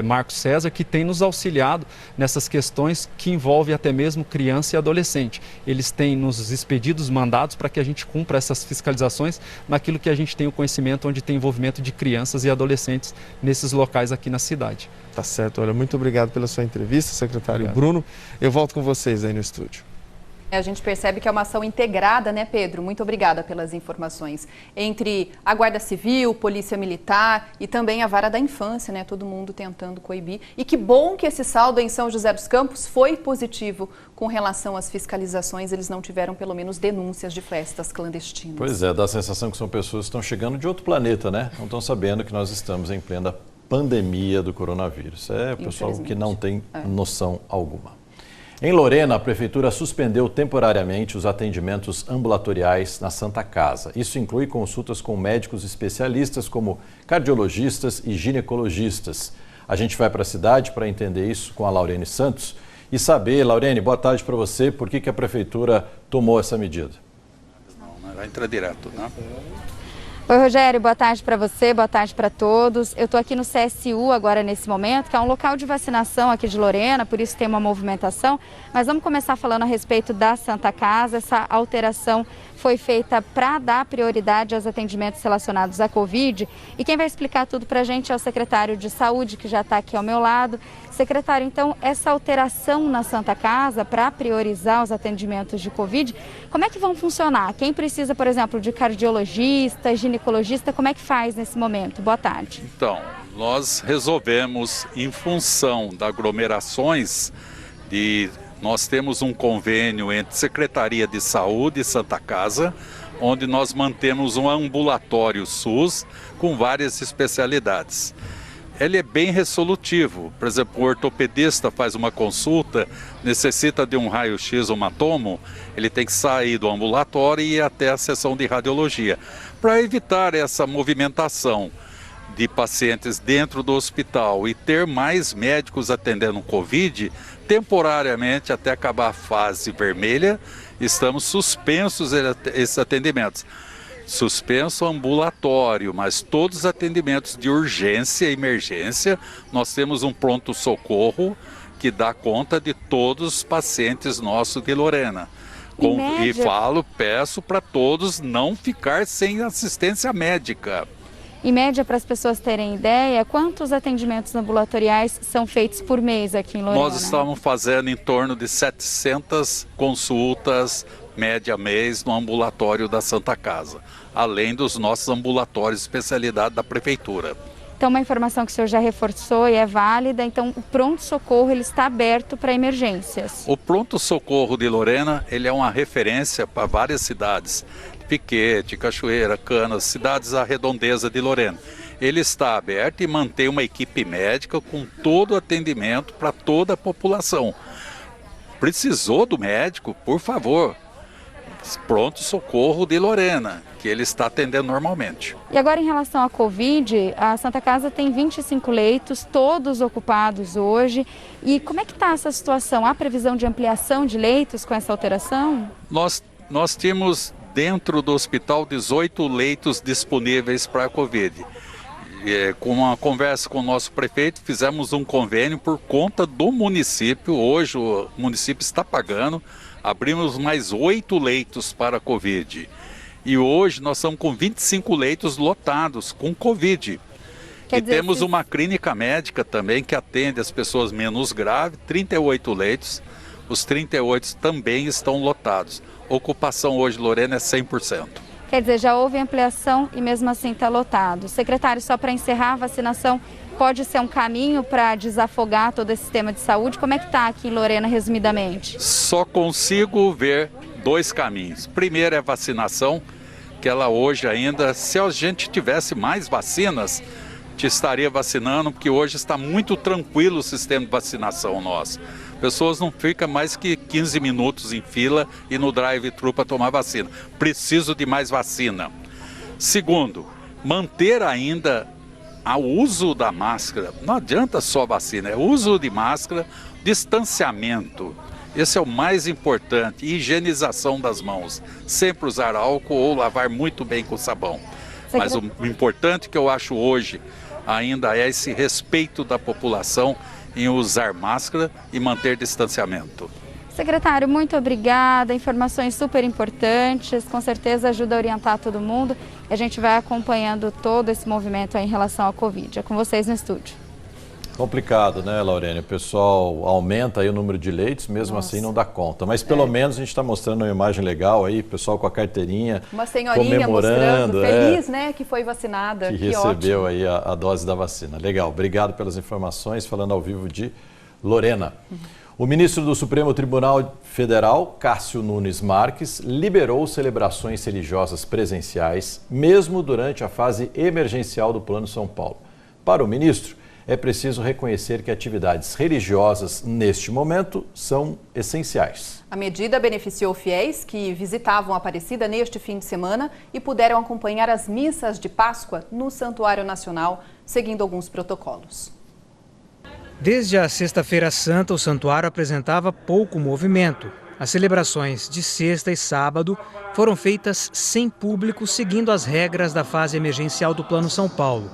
Marcos César, que tem nos auxiliado nessas questões que envolvem até mesmo criança e adolescente. Eles têm nos expedido os mandados para que a gente cumpra essas fiscalizações naquilo que a gente tem o conhecimento, onde tem envolvimento de crianças e adolescentes nesses locais aqui na cidade. Tá certo, olha, muito obrigado pela sua entrevista, secretário Obrigado. Bruno. Eu volto com vocês aí no estúdio. A gente percebe que é uma ação integrada, né, Pedro? Muito obrigada pelas informações. Entre a Guarda Civil, Polícia Militar e também a Vara da Infância, né? Todo mundo tentando coibir. E que bom que esse saldo em São José dos Campos foi positivo com relação às fiscalizações. Eles não tiveram, pelo menos, denúncias de festas clandestinas. Pois é, dá a sensação que são pessoas que estão chegando de outro planeta, né? Não estão sabendo que nós estamos em plena pandemia do coronavírus. É o pessoal que não tem noção alguma. Em Lorena, a Prefeitura suspendeu temporariamente os atendimentos ambulatoriais na Santa Casa. Isso inclui consultas com médicos especialistas como cardiologistas e ginecologistas. A gente vai para a cidade para entender isso com a Laurene Santos e saber, Laurene, boa tarde para você, por que a Prefeitura tomou essa medida? Não, vai entrar direto, né? Oi, Rogério, boa tarde para você, boa tarde para todos. Eu estou aqui no CSU agora nesse momento, que é um local de vacinação aqui de Lorena, por isso tem uma movimentação. Mas vamos começar falando a respeito da Santa Casa. Essa alteração foi feita para dar prioridade aos atendimentos relacionados à Covid. E quem vai explicar tudo para a gente é o secretário de Saúde, que já está aqui ao meu lado. Secretário, então, essa alteração na Santa Casa para priorizar os atendimentos de Covid, como é que vão funcionar? Quem precisa, por exemplo, de cardiologista, ginecologista, como é que faz nesse momento? Boa tarde. Então, nós resolvemos, em função das aglomerações, nós temos um convênio entre Secretaria de Saúde e Santa Casa, onde nós mantemos um ambulatório SUS com várias especialidades. Ele é bem resolutivo. Por exemplo, o ortopedista faz uma consulta, necessita de um raio-x ou tomo, ele tem que sair do ambulatório e ir até a sessão de radiologia, para evitar essa movimentação de pacientes dentro do hospital e ter mais médicos atendendo o Covid, temporariamente até acabar a fase vermelha, estamos suspensos esses atendimentos. Suspenso ambulatório, mas todos os atendimentos de urgência e emergência, nós temos um pronto-socorro que dá conta de todos os pacientes nossos de Lorena. Peço para todos não ficar sem assistência médica. Em média, para as pessoas terem ideia, quantos atendimentos ambulatoriais são feitos por mês aqui em Lorena? Nós estamos fazendo em torno de 700 consultas média mês no ambulatório da Santa Casa, além dos nossos ambulatórios de especialidade da Prefeitura. Então, uma informação que o senhor já reforçou e é válida, então o pronto-socorro ele está aberto para emergências. O pronto-socorro de Lorena ele é uma referência para várias cidades, Piquete, Cachoeira, Canas, cidades à redondeza de Lorena. Ele está aberto e mantém uma equipe médica com todo o atendimento para toda a população. Precisou do médico, por favor, pronto-socorro de Lorena, que ele está atendendo normalmente. E agora, em relação à Covid, a Santa Casa tem 25 leitos, todos ocupados hoje. E como é que está essa situação? Há previsão de ampliação de leitos com essa alteração? Nós temos dentro do hospital 18 leitos disponíveis para a Covid. Com uma conversa com o nosso prefeito, fizemos um convênio por conta do município. Hoje o município está pagando. Abrimos mais 8 leitos para a Covid. E hoje nós estamos com 25 leitos lotados com Covid. E temos uma clínica médica também que atende as pessoas menos graves, 38 leitos. Os 38 também estão lotados. Ocupação hoje, Lorena, é 100%. Quer dizer, já houve ampliação e mesmo assim está lotado. Secretário, só para encerrar, a vacinação pode ser um caminho para desafogar todo esse sistema de saúde? Como é que está aqui em Lorena, resumidamente? Só consigo ver 2 caminhos. Primeiro é a vacinação, que ela hoje ainda, se a gente tivesse mais vacinas, te estaria vacinando, porque hoje está muito tranquilo o sistema de vacinação nosso. Pessoas não ficam mais que 15 minutos em fila e no drive-thru para tomar vacina. Preciso de mais vacina. Segundo, manter ainda o uso da máscara. Não adianta só vacina, é uso de máscara, distanciamento. Esse é o mais importante. Higienização das mãos. Sempre usar álcool ou lavar muito bem com sabão. Mas o importante que eu acho hoje ainda é esse respeito da população em usar máscara e manter distanciamento. Secretário, muito obrigada. Informações super importantes, com certeza ajuda a orientar todo mundo. E a gente vai acompanhando todo esse movimento aí em relação à Covid. É com vocês no estúdio. Complicado, né, Laurene? O pessoal aumenta aí o número de leitos, mesmo assim não dá conta. Mas pelo menos a gente está mostrando uma imagem legal aí, pessoal com a carteirinha, uma senhorinha comemorando, mostrando, feliz, né, que foi vacinada. Que recebeu ótimo aí a dose da vacina. Legal, obrigado pelas informações, falando ao vivo de Lorena. O ministro do Supremo Tribunal Federal, Cássio Nunes Marques, liberou celebrações religiosas presenciais, mesmo durante a fase emergencial do Plano São Paulo. Para o ministro, é preciso reconhecer que atividades religiosas, neste momento, são essenciais. A medida beneficiou fiéis que visitavam a Aparecida neste fim de semana e puderam acompanhar as missas de Páscoa no Santuário Nacional, seguindo alguns protocolos. Desde a Sexta-feira Santa, o santuário apresentava pouco movimento. As celebrações de sexta e sábado foram feitas sem público, seguindo as regras da fase emergencial do Plano São Paulo.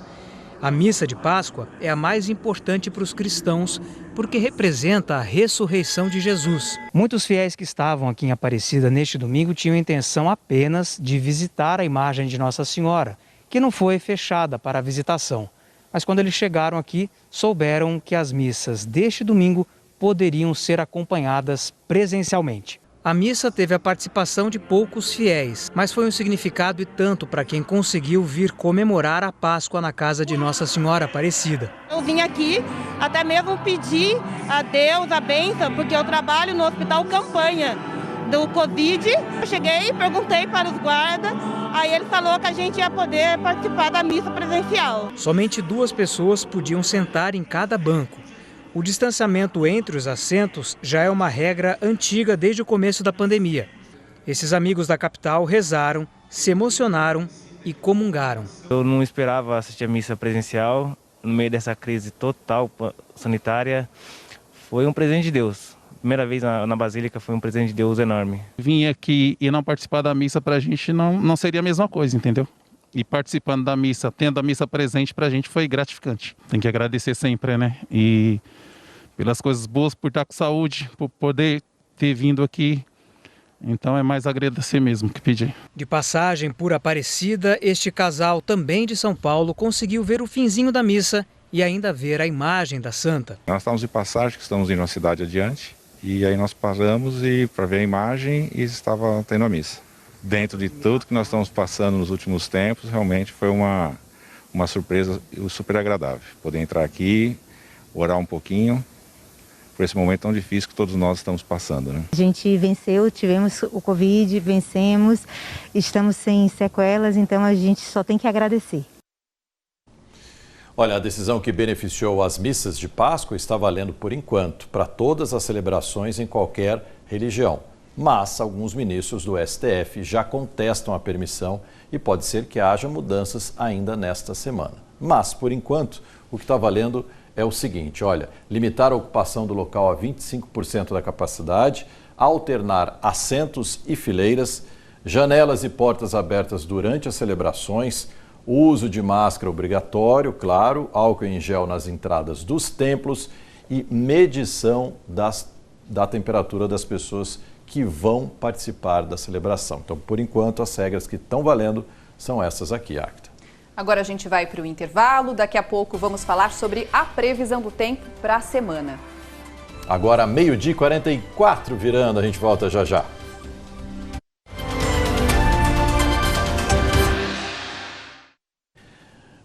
A missa de Páscoa é a mais importante para os cristãos porque representa a ressurreição de Jesus. Muitos fiéis que estavam aqui em Aparecida neste domingo tinham a intenção apenas de visitar a imagem de Nossa Senhora, que não foi fechada para a visitação. Mas quando eles chegaram aqui, souberam que as missas deste domingo poderiam ser acompanhadas presencialmente. A missa teve a participação de poucos fiéis, mas foi um significado e tanto para quem conseguiu vir comemorar a Páscoa na casa de Nossa Senhora Aparecida. Eu vim aqui até mesmo pedir a Deus a bênção, porque eu trabalho no hospital campanha do Covid. Eu cheguei e perguntei para os guardas, aí ele falou que a gente ia poder participar da missa presencial. Somente 2 pessoas podiam sentar em cada banco. O distanciamento entre os assentos já é uma regra antiga desde o começo da pandemia. Esses amigos da capital rezaram, se emocionaram e comungaram. Eu não esperava assistir a missa presencial no meio dessa crise total sanitária. Foi um presente de Deus. Primeira vez na Basílica foi um presente de Deus enorme. Vim aqui e não participar da missa para a gente não seria a mesma coisa, entendeu? E participando da missa, tendo a missa presente para a gente foi gratificante. Tem que agradecer sempre, né? E pelas coisas boas, por estar com saúde, por poder ter vindo aqui Então é mais agradecer mesmo que pedir. De passagem por Aparecida, este casal, também de São Paulo, conseguiu ver o finzinho da missa e ainda ver a imagem da santa. Nós estamos de passagem, que estamos indo uma cidade adiante, e aí nós paramos para ver a imagem e estava tendo a missa. Dentro de tudo que nós estamos passando nos últimos tempos, realmente foi uma surpresa super agradável. Poder entrar aqui, orar um pouquinho, por esse momento tão difícil que todos nós estamos passando, né? A gente venceu, tivemos o Covid, vencemos, estamos sem sequelas, então a gente só tem que agradecer. Olha, a decisão que beneficiou as missas de Páscoa está valendo por enquanto para todas as celebrações em qualquer religião. Mas alguns ministros do STF já contestam a permissão e pode ser que haja mudanças ainda nesta semana. Mas, por enquanto, o que está valendo é o seguinte, olha, limitar a ocupação do local a 25% da capacidade, alternar assentos e fileiras, janelas e portas abertas durante as celebrações, uso de máscara obrigatório, claro, álcool em gel nas entradas dos templos e medição da temperatura das pessoas que vão participar da celebração. Então, por enquanto, as regras que estão valendo são essas aqui, Acta. Agora a gente vai para o intervalo, daqui a pouco vamos falar sobre a previsão do tempo para a semana. Agora, 12h44 virando, a gente volta já já.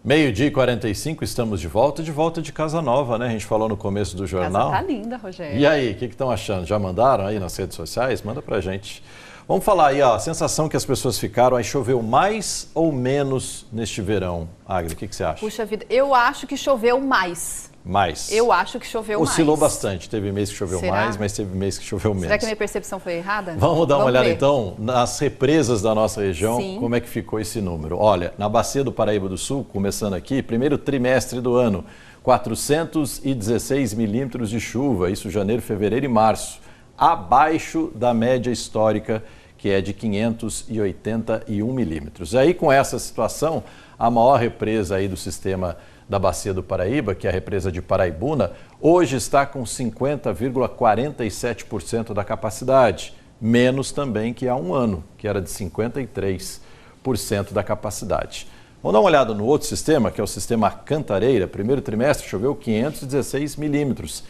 Meio-dia e 45, estamos de volta de casa nova, né? A gente falou no começo do jornal. Casa tá linda, Rogério. E aí, o que estão achando? Já mandaram aí nas redes sociais? Manda pra gente. Vamos falar aí, ó, a sensação que as pessoas ficaram, aí choveu mais ou menos neste verão? Agri, o que você acha? Puxa vida, eu acho que choveu mais. Mais? Eu acho que choveu mais. Oscilou bastante, teve mês que choveu Será? mais, mas teve mês que choveu menos. Será que a minha percepção foi errada? Vamos dar uma olhada ver. então nas represas da nossa região, Sim. Como é que ficou esse número. Olha, na Bacia do Paraíba do Sul, começando aqui, primeiro trimestre do ano, 416 milímetros de chuva, isso janeiro, fevereiro e março, abaixo da média histórica, que é de 581 milímetros. Aí, com essa situação, a maior represa aí do sistema da Bacia do Paraíba, que é a represa de Paraibuna, hoje está com 50,47% da capacidade, menos também que há um ano, que era de 53% da capacidade. Vamos dar uma olhada no outro sistema, que é o sistema Cantareira. Primeiro trimestre choveu 516 milímetros,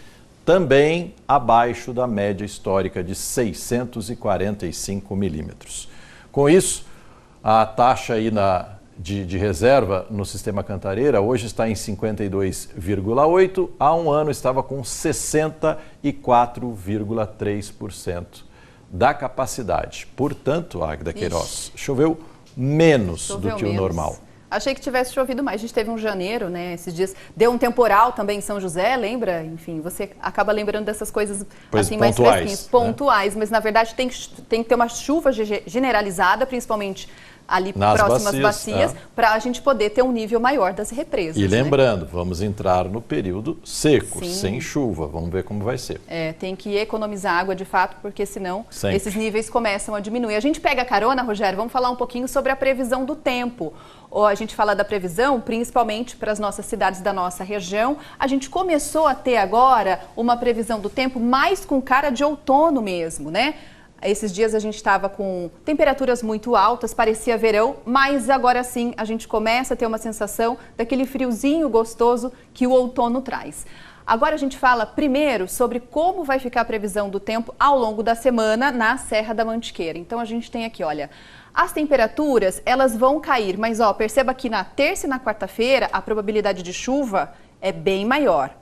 também abaixo da média histórica de 645 milímetros. Com isso, a taxa aí de reserva no sistema Cantareira hoje está em 52,8%, há um ano estava com 64,3% da capacidade. Portanto, Agda Queiroz, choveu menos do que o normal. Achei que tivesse chovido mais. A gente teve um janeiro, né? Esses dias deu um temporal também em São José, lembra? Enfim, você acaba lembrando dessas coisas assim mais fresquinhas, pontuais, mas na verdade tem que ter uma chuva generalizada, principalmente ali próximas às bacias, para a gente poder ter um nível maior das represas. E lembrando, vamos entrar no período seco, sem chuva. Vamos ver como vai ser. Tem que economizar água de fato, porque senão esses níveis começam a diminuir. A gente pega a carona, Rogério, vamos falar um pouquinho sobre a previsão do tempo. A gente fala da previsão, principalmente para as nossas cidades da nossa região. A gente começou a ter agora uma previsão do tempo mais com cara de outono mesmo, né? Esses dias a gente estava com temperaturas muito altas, parecia verão, mas agora sim a gente começa a ter uma sensação daquele friozinho gostoso que o outono traz. Agora a gente fala primeiro sobre como vai ficar a previsão do tempo ao longo da semana na Serra da Mantiqueira. Então a gente tem aqui, olha, as temperaturas elas vão cair, mas perceba que na terça e na quarta-feira a probabilidade de chuva é bem maior.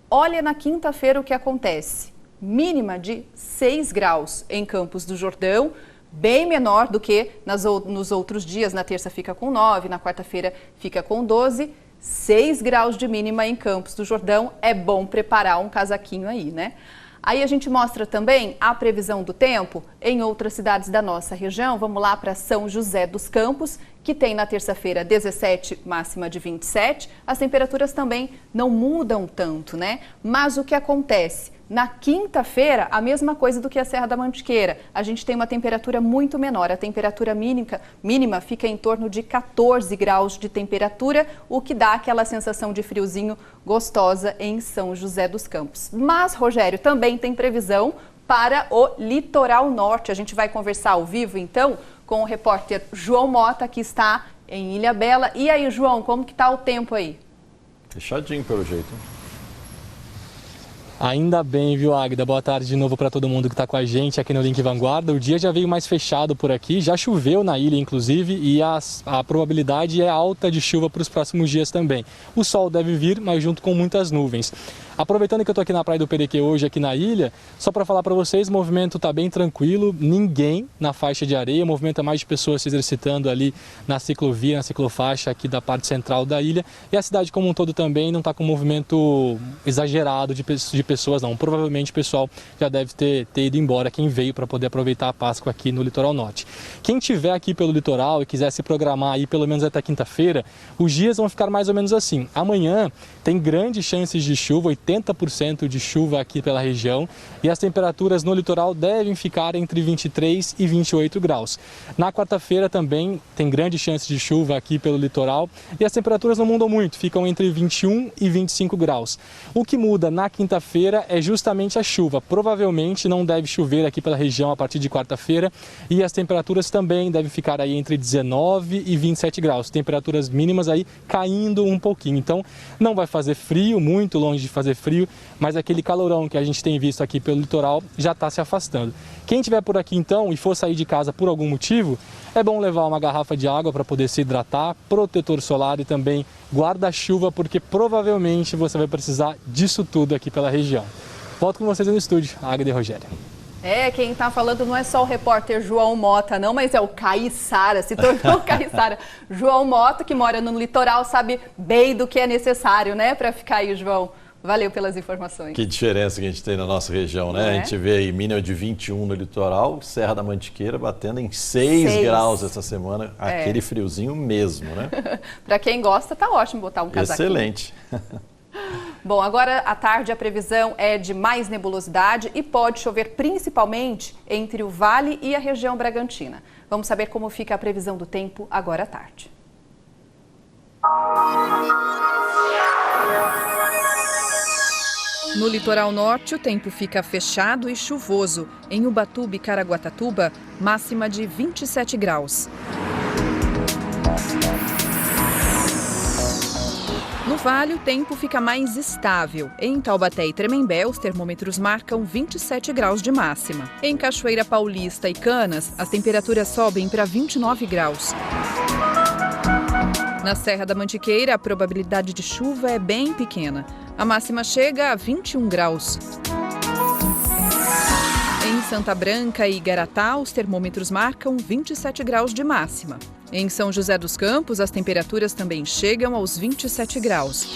Olha na quinta-feira o que acontece. Mínima de 6 graus em Campos do Jordão, bem menor do que nos outros dias. Na terça fica com 9, na quarta-feira fica com 12. 6 graus de mínima em Campos do Jordão, é bom preparar um casaquinho aí, né? Aí a gente mostra também a previsão do tempo em outras cidades da nossa região. Vamos lá para São José dos Campos, que tem na terça-feira 17, máxima de 27. As temperaturas também não mudam tanto, né? Mas o que acontece? Na quinta-feira, a mesma coisa do que a Serra da Mantiqueira. A gente tem uma temperatura muito menor. A temperatura mínima fica em torno de 14 graus de temperatura, o que dá aquela sensação de friozinho gostosa em São José dos Campos. Mas, Rogério, também tem previsão para o Litoral Norte. A gente vai conversar ao vivo, então, com o repórter João Mota, que está em Ilhabela. E aí, João, como que está o tempo aí? Fechadinho, pelo jeito. Ainda bem, viu, Águida? Boa tarde de novo para todo mundo que está com a gente aqui no Link Vanguarda. O dia já veio mais fechado por aqui, já choveu na ilha, inclusive, e a probabilidade é alta de chuva para os próximos dias também. O sol deve vir, mas junto com muitas nuvens. Aproveitando que eu estou aqui na Praia do Perequê hoje, aqui na ilha, só para falar para vocês, o movimento está bem tranquilo, ninguém na faixa de areia, o movimento é mais de pessoas se exercitando ali na ciclovia, na ciclofaixa aqui da parte central da ilha, e a cidade como um todo também não está com um movimento exagerado de pessoas não, provavelmente o pessoal já deve ter ido embora, quem veio para poder aproveitar a Páscoa aqui no Litoral Norte. Quem estiver aqui pelo litoral e quiser se programar aí pelo menos até quinta-feira, os dias vão ficar mais ou menos assim. Amanhã tem grandes chances de chuva, 80% de chuva aqui pela região, e as temperaturas no litoral devem ficar entre 23 e 28 graus. Na quarta-feira também tem grandes chances de chuva aqui pelo litoral e as temperaturas não mudam muito, ficam entre 21 e 25 graus. O que muda na quinta-feira é justamente a chuva. Provavelmente não deve chover aqui pela região a partir de quarta-feira e as temperaturas também devem ficar aí entre 19 e 27 graus. Temperaturas mínimas aí caindo um pouquinho. Então não vai fazer frio, muito longe de fazer frio, mas aquele calorão que a gente tem visto aqui pelo litoral já está se afastando. Quem estiver por aqui então e for sair de casa por algum motivo, é bom levar uma garrafa de água para poder se hidratar, protetor solar e também guarda-chuva, porque provavelmente você vai precisar disso tudo aqui pela região. Volto com vocês no estúdio, Águida e Rogério. Quem está falando não é só o repórter João Mota, não, mas é o Caiçara, se tornou Caiçara. João Mota, que mora no litoral, sabe bem do que é necessário, né, para ficar aí, João. Valeu pelas informações. Que diferença que a gente tem na nossa região, né? A gente vê aí mínima de 21 no litoral, Serra da Mantiqueira batendo em 6 graus essa semana, aquele friozinho mesmo, né? Para quem gosta, tá ótimo botar um casaquinho. Excelente. Bom, agora à tarde a previsão é de mais nebulosidade e pode chover principalmente entre o Vale e a região Bragantina. Vamos saber como fica a previsão do tempo agora à tarde. No litoral norte, o tempo fica fechado e chuvoso. Em Ubatuba e Caraguatatuba, máxima de 27 graus. No Vale, o tempo fica mais estável. Em Taubaté e Tremembé, os termômetros marcam 27 graus de máxima. Em Cachoeira Paulista e Canas, as temperaturas sobem para 29 graus. Na Serra da Mantiqueira, a probabilidade de chuva é bem pequena. A máxima chega a 21 graus. Em Santa Branca e Igaratá, os termômetros marcam 27 graus de máxima. Em São José dos Campos, as temperaturas também chegam aos 27 graus.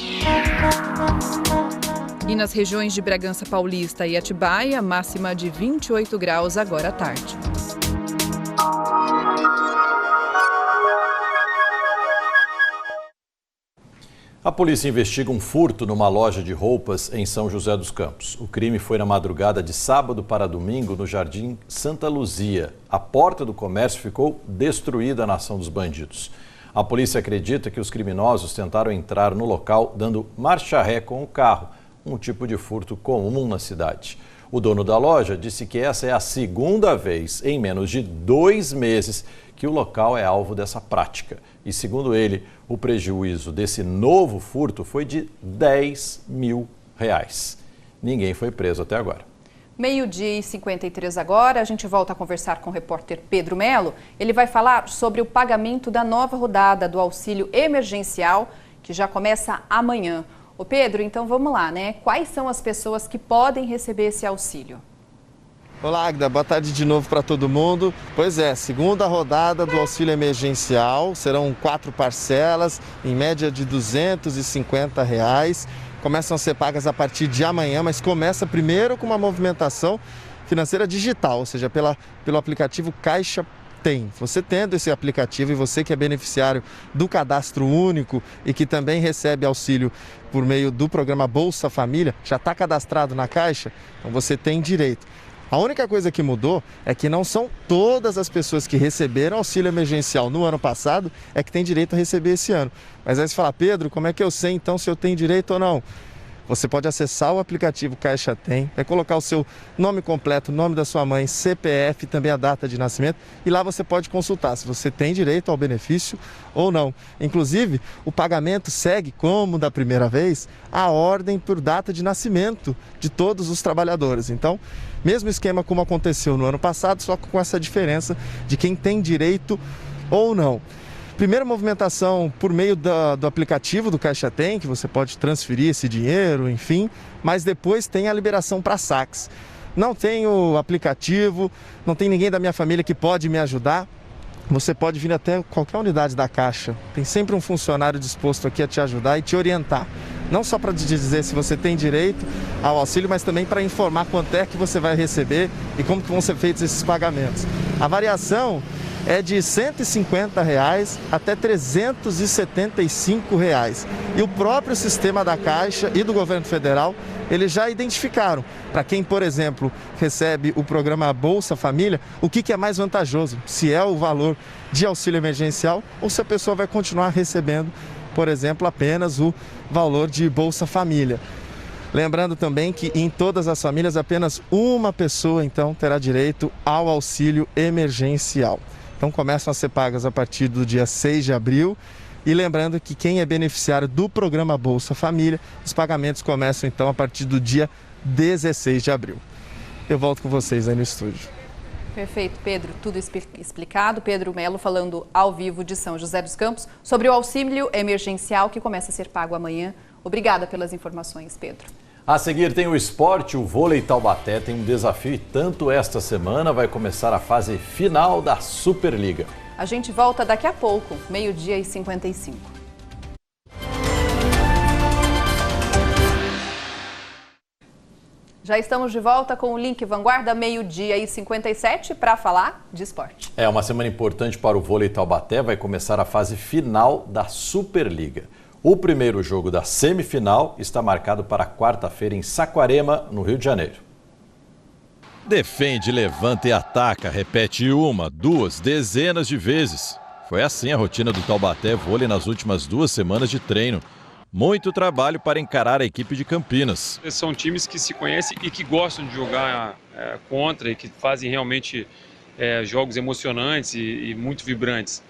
E nas regiões de Bragança Paulista e Atibaia, máxima de 28 graus agora à tarde. A polícia investiga um furto numa loja de roupas em São José dos Campos. O crime foi na madrugada de sábado para domingo no Jardim Santa Luzia. A porta do comércio ficou destruída na ação dos bandidos. A polícia acredita que os criminosos tentaram entrar no local dando marcha ré com o carro, um tipo de furto comum na cidade. O dono da loja disse que essa é a segunda vez em menos de 2 meses que o local é alvo dessa prática. E segundo ele, o prejuízo desse novo furto foi de R$10 mil. Ninguém foi preso até agora. 12h53 agora, a gente volta a conversar com o repórter Pedro Melo. Ele vai falar sobre o pagamento da nova rodada do auxílio emergencial, que já começa amanhã. Ô Pedro, então vamos lá, né? Quais são as pessoas que podem receber esse auxílio? Olá, Águida, boa tarde de novo para todo mundo. Pois é, segunda rodada do auxílio emergencial, serão 4 parcelas, em média de R$250. Começam a ser pagas a partir de amanhã, mas começa primeiro com uma movimentação financeira digital, ou seja, pelo aplicativo Caixa Tem. Você tendo esse aplicativo e você que é beneficiário do cadastro único e que também recebe auxílio por meio do programa Bolsa Família, já está cadastrado na Caixa, então você tem direito. A única coisa que mudou é que não são todas as pessoas que receberam auxílio emergencial no ano passado é que têm direito a receber esse ano. Mas aí você fala, Pedro, como é que eu sei então se eu tenho direito ou não? Você pode acessar o aplicativo Caixa Tem, vai colocar o seu nome completo, o nome da sua mãe, CPF, também a data de nascimento, e lá você pode consultar se você tem direito ao benefício ou não. Inclusive, o pagamento segue, como da primeira vez, a ordem por data de nascimento de todos os trabalhadores. Então, mesmo esquema como aconteceu no ano passado, só com essa diferença de quem tem direito ou não. Primeira movimentação por meio do aplicativo do Caixa Tem, que você pode transferir esse dinheiro, enfim, mas depois tem a liberação para saques. Não tem o aplicativo, não tem ninguém da minha família que pode me ajudar. Você pode vir até qualquer unidade da Caixa. Tem sempre um funcionário disposto aqui a te ajudar e te orientar. Não só para te dizer se você tem direito ao auxílio, mas também para informar quanto é que você vai receber e como que vão ser feitos esses pagamentos. A variação é de R$ 150 até R$ 375. E o próprio sistema da Caixa e do governo federal, eles já identificaram, para quem, por exemplo, recebe o programa Bolsa Família, o que é mais vantajoso, se é o valor de auxílio emergencial ou se a pessoa vai continuar recebendo, por exemplo, apenas o valor de Bolsa Família. Lembrando também que em todas as famílias apenas uma pessoa, então, terá direito ao auxílio emergencial. Então começam a ser pagas a partir do dia 6 de abril. E lembrando que quem é beneficiário do programa Bolsa Família, os pagamentos começam então a partir do dia 16 de abril. Eu volto com vocês aí no estúdio. Perfeito, Pedro. Tudo explicado. Pedro Melo falando ao vivo de São José dos Campos sobre o auxílio emergencial que começa a ser pago amanhã. Obrigada pelas informações, Pedro. A seguir tem o esporte, o vôlei Taubaté tem um desafio e tanto esta semana vai começar a fase final da Superliga. A gente volta daqui a pouco, 12h55. Já estamos de volta com o Link Vanguarda, 12h57, para falar de esporte. É uma semana importante para o vôlei Taubaté, vai começar a fase final da Superliga. O primeiro jogo da semifinal está marcado para quarta-feira em Saquarema, no Rio de Janeiro. Defende, levanta e ataca, repete uma, duas, dezenas de vezes. Foi assim a rotina do Taubaté Vôlei nas últimas 2 semanas de treino. Muito trabalho para encarar a equipe de Campinas. São times que se conhecem e que gostam de jogar contra e que fazem realmente jogos emocionantes e muito vibrantes.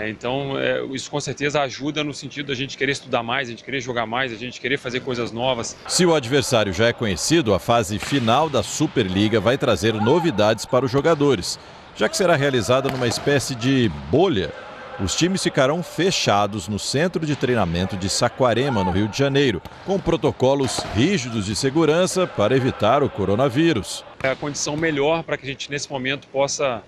Então, isso com certeza ajuda no sentido da gente querer estudar mais, a gente querer jogar mais, a gente querer fazer coisas novas. Se o adversário já é conhecido, a fase final da Superliga vai trazer novidades para os jogadores, já que será realizada numa espécie de bolha. Os times ficarão fechados no centro de treinamento de Saquarema, no Rio de Janeiro, com protocolos rígidos de segurança para evitar o coronavírus. É a condição melhor para que a gente, nesse momento, possa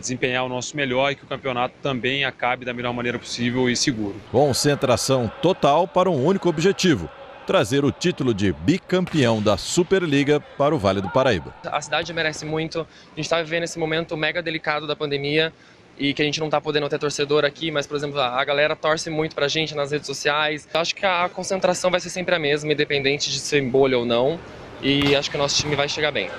desempenhar o nosso melhor e que o campeonato também acabe da melhor maneira possível e seguro. Concentração total para um único objetivo: trazer o título de bicampeão da Superliga para o Vale do Paraíba. A cidade merece muito, a gente está vivendo esse momento mega delicado da pandemia e que a gente não está podendo ter torcedor aqui, mas, por exemplo, a galera torce muito pra gente nas redes sociais. Eu acho que a concentração vai ser sempre a mesma, independente de ser em bolha ou não, e acho que o nosso time vai chegar bem.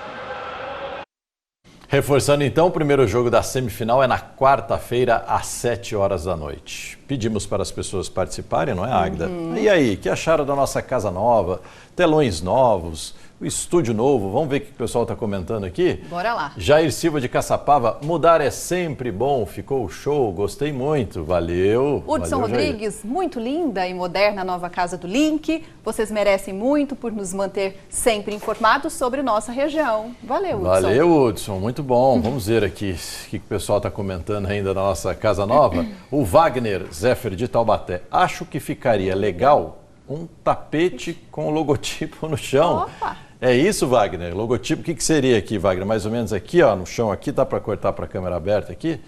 Reforçando então, o primeiro jogo da semifinal é na quarta-feira, às 7 horas da noite. Pedimos para as pessoas participarem, não é, Águida? E aí, o que acharam da nossa casa nova? Telões novos, o estúdio novo, vamos ver o que o pessoal está comentando aqui? Bora lá. Jair Silva de Caçapava, mudar é sempre bom, ficou show, gostei muito, valeu. Hudson Rodrigues, Jair. muito linda e moderna a nova casa do Link. Vocês merecem muito por nos manter sempre informados sobre nossa região. Valeu, Hudson. Valeu, Hudson, muito bom. Vamos ver aqui o que o pessoal está comentando ainda na nossa casa nova. O Wagner Zéfer de Taubaté, acho que ficaria legal um tapete com o logotipo no chão. Opa! É isso, Wagner? Logotipo, o que seria aqui, Wagner? Mais ou menos aqui, ó, no chão aqui, dá para cortar para a câmera aberta aqui?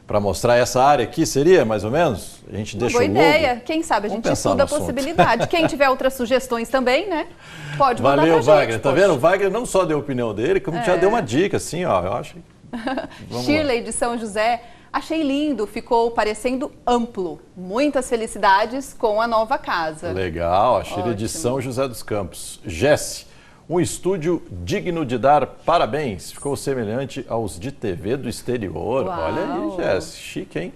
Para mostrar essa área aqui, seria mais ou menos? A gente deixa o logo. Boa ideia. Quem sabe a gente estuda a possibilidade. Quem tiver outras sugestões também, né? Pode mandar pra gente. Valeu, Wagner. Tá vendo? O Wagner não só deu a opinião dele, como já deu uma dica, assim, ó, eu acho. Shirley de São José, achei lindo, ficou parecendo amplo. Muitas felicidades com a nova casa. Legal, a Shirley de São José dos Campos. Jesse, um estúdio digno de dar parabéns. Ficou semelhante aos de TV do exterior. Uau. Olha aí, Jesse, chique, hein?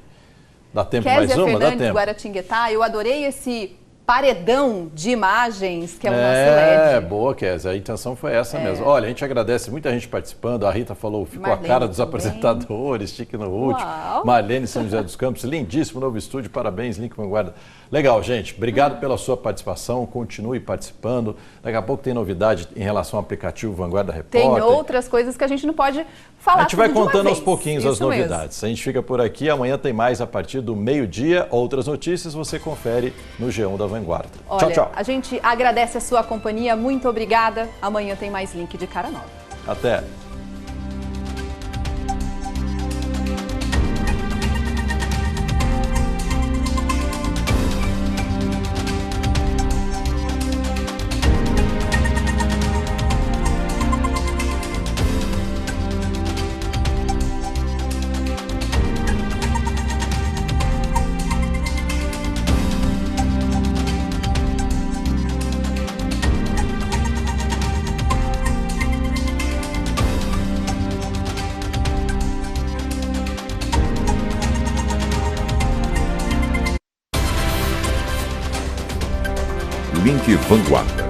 Dá tempo Kézia mais uma? Fernandes, Dá tempo. Guaratinguetá, eu adorei esse paredão de imagens, que é o nosso LED. Boa, Kézia. A intenção foi essa mesmo. Olha, a gente agradece muita gente participando. A Rita falou, ficou Marlene a cara dos apresentadores, Chique no último. Marlene São José dos Campos, lindíssimo novo estúdio, parabéns, Link Vanguarda. Legal, gente. Obrigado pela sua participação. Continue participando. Daqui a pouco tem novidade em relação ao aplicativo Vanguarda Repórter. Tem outras coisas que a gente não pode falar. A gente vai contando aos pouquinhos Isso as novidades. Mesmo. A gente fica por aqui. Amanhã tem mais a partir do meio-dia. Outras notícias você confere no G1 da Vanguarda. Olha, tchau, tchau. A gente agradece a sua companhia. Muito obrigada. Amanhã tem mais Link de Cara Nova. Até. Link Vanguarda.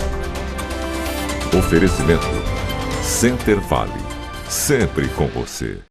Oferecimento Center Vale, sempre com você.